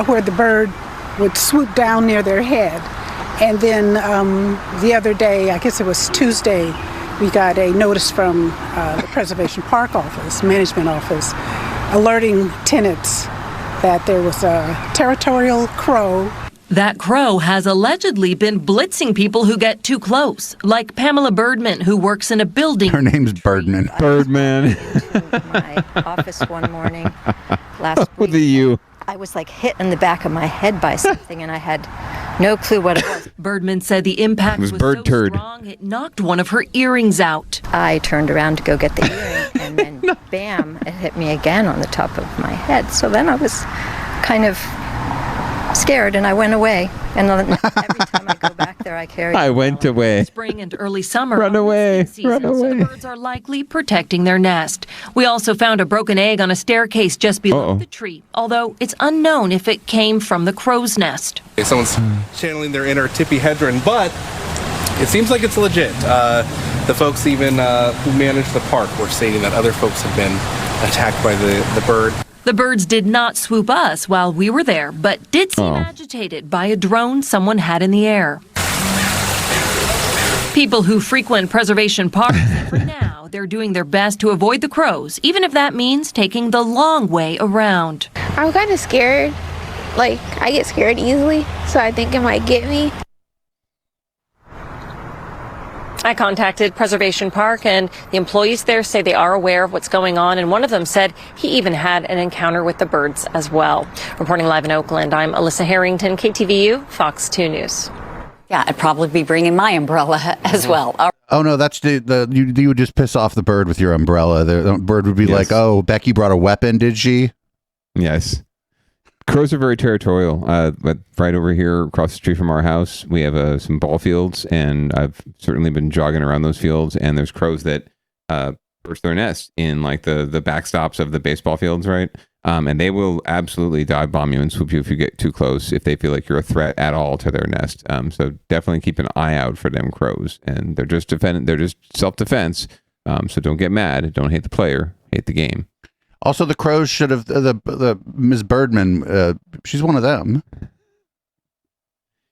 where the bird would swoop down near their head. And then the other day, I guess it was Tuesday, we got a notice from the Preservation Park office, management office, alerting tenants that there was a territorial crow. That crow has allegedly been blitzing people who get too close, like Pamela Birdman, who works in a building. Her name's Birdman. Birdman. My office one morning last week. you. I was like hit in the back of my head by something, and I had no clue what it was. Birdman said the impact was bird so turd. strong it knocked one of her earrings out. I turned around to go get the earring, and then bam, it hit me again on the top of my head. So then I was kind of scared, and I went away. And every time I go back there, I carry. I went away. Spring and early summer. Run away. Run away. So the birds are likely protecting their nest. We also found a broken egg on a staircase just below the tree, although it's unknown if it came from the crow's nest. Someone's channeling their inner Tippi Hedren, but it seems like it's legit. The folks even who manage the park were stating that other folks have been attacked by the bird. The birds did not swoop us while we were there, but did seem agitated by a drone someone had in the air. People who frequent Preservation Park say for now they're doing their best to avoid the crows, even if that means taking the long way around. I'm kind of scared. Like, I get scared easily, so I think it might get me. I contacted Preservation Park, and the employees there say they are aware of what's going on, and one of them said he even had an encounter with the birds as well. Reporting live in Oakland, I'm Alyssa Harrington, KTVU, Fox 2 News. Yeah, I'd probably be bringing my umbrella as well. Oh no, that's you would just piss off the bird with your umbrella. The bird would be like, "Oh, Becky brought a weapon, did she?" Yes. Crows are very territorial. But right over here across the street from our house, we have some ball fields, and I've certainly been jogging around those fields, and there's crows that perch their nest in like the backstops of the baseball fields, right? And they will absolutely dive bomb you and swoop you if you get too close, if they feel like you're a threat at all to their nest. So definitely keep an eye out for them crows, and they're just self-defense. So don't get mad. Don't hate the player. Hate the game. Also, the crows should have the Ms. Birdman. She's one of them.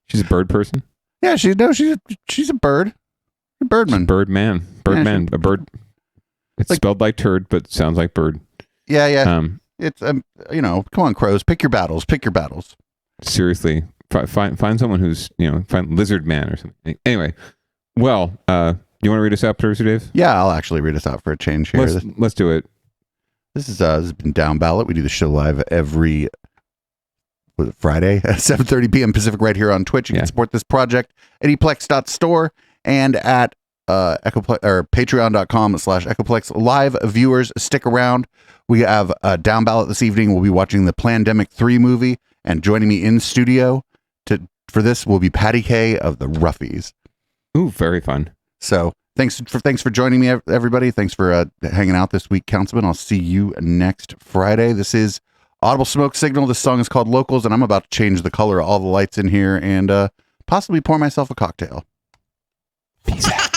She's a bird person. Yeah, she's a bird. A birdman. Birdman. Birdman. A bird. It's spelled like turd, but sounds like bird. Yeah. It's come on, crows. Pick your battles. Pick your battles. Seriously, find someone who's find lizard man or something. Anyway, well, you want to read us out, producer Dave? Yeah, I'll actually read us out for a change here. Let's do it. This has been Downballot. We do the show live every Friday at 7:30 p.m. Pacific right here on Twitch. You can support this project at eplex.store and at patreon.com/Echoplex. Live viewers, stick around. We have Downballot this evening. We'll be watching the Plandemic 3 movie, and joining me in studio for this will be Patty Kay of the Ruffies. Ooh, very fun. So thanks for joining me, everybody. Thanks for hanging out this week, Councilman. I'll see you next Friday. This is Audible Smoke Signal. This song is called Locals, and I'm about to change the color of all the lights in here and possibly pour myself a cocktail. Peace out.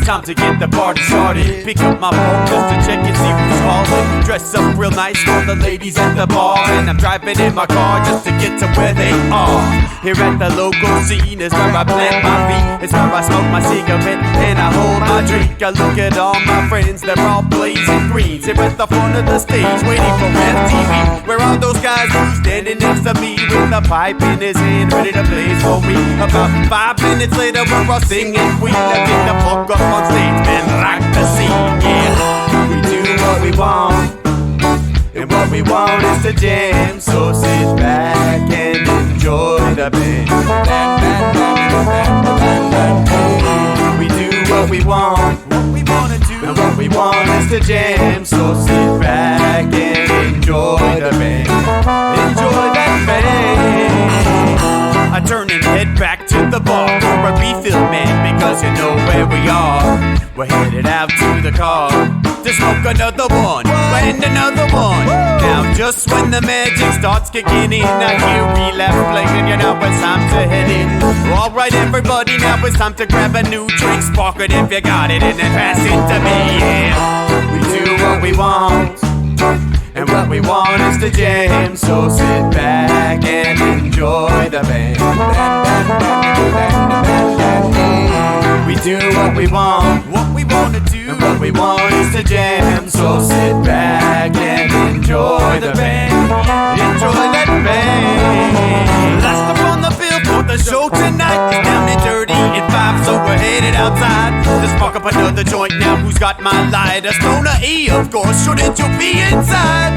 Time to get the party started. Pick up my phone just to check and see who's calling. Dress up real nice for the ladies at the bar, and I'm driving in my car just to get to where they are. Here at the local scene is where I plant my feet. It's where I smoke my cigarette and I hold my drink. I look at all my friends, they're all blazing greens. Here at the front of the stage waiting for MTV. Where are those guys who's standing next to me with a pipe in his hand ready to blaze for me? About 5 minutes later we're all singing Queen. I get the fuck up on stage and rock the scene, yeah. We do what we want, and what we want is to jam. So sit back and enjoy the band. We do what we want, and what we want is to jam. So sit back and enjoy the band. Enjoy that band. cause you know where we are. We're headed out to the car to smoke another one and another one. Now just when the magic starts kicking in, I hear relapse playing, you know it's time to head in. Alright everybody, now it's time to grab a new drink. Spark it if you got it and then pass it to me, yeah. We do what we want, and what we want is to jam. So sit back and enjoy the band. We do what we want to do, and what we want is to jam. So sit back and enjoy the band. Enjoy that band. Last up on the bill for the show tonight is Down and Dirty at 5, so we're headed outside. Let's spark up another joint now. Who's got my lighter? Stoner E, of course. Shouldn't you be inside?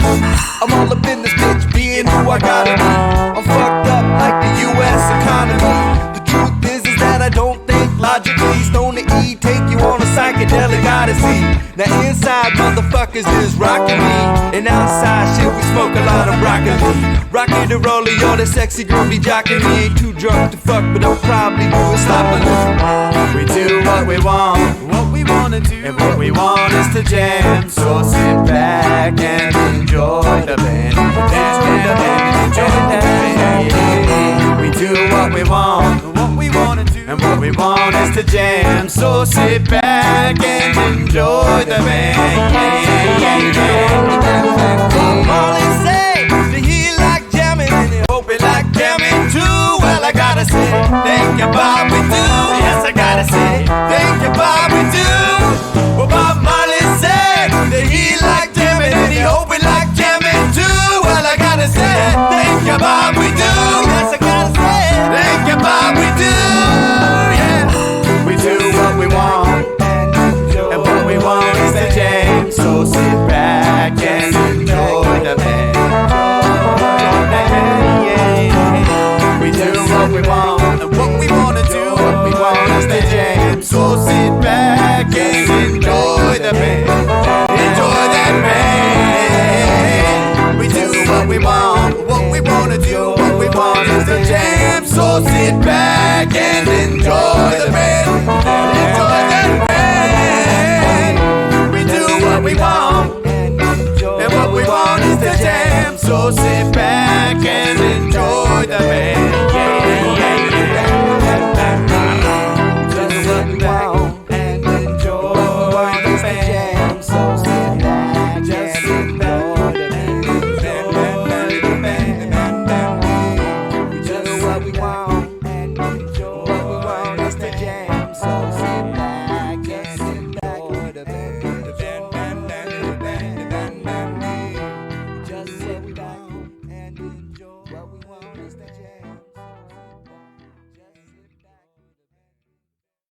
I'm all up in this bitch, being who I gotta be. I'm fucked up like the U.S. economy. The truth is that I don't think logically. Stoner E take you on a psychedelic odyssey. Now inside motherfuckers is rockin' me, and outside shit we smoke a lot of broccoli. Rocky the roller, yo, that sexy girl be jockin' me. Ain't too drunk to fuck, but I'll probably do it sloppily. We do what we want to do, and what we want is to jam. So sit back and enjoy the band. Enjoy the band. We do what we want to do, and what we want is to jam. So sit back and enjoy the band. Yeah, yeah, yeah.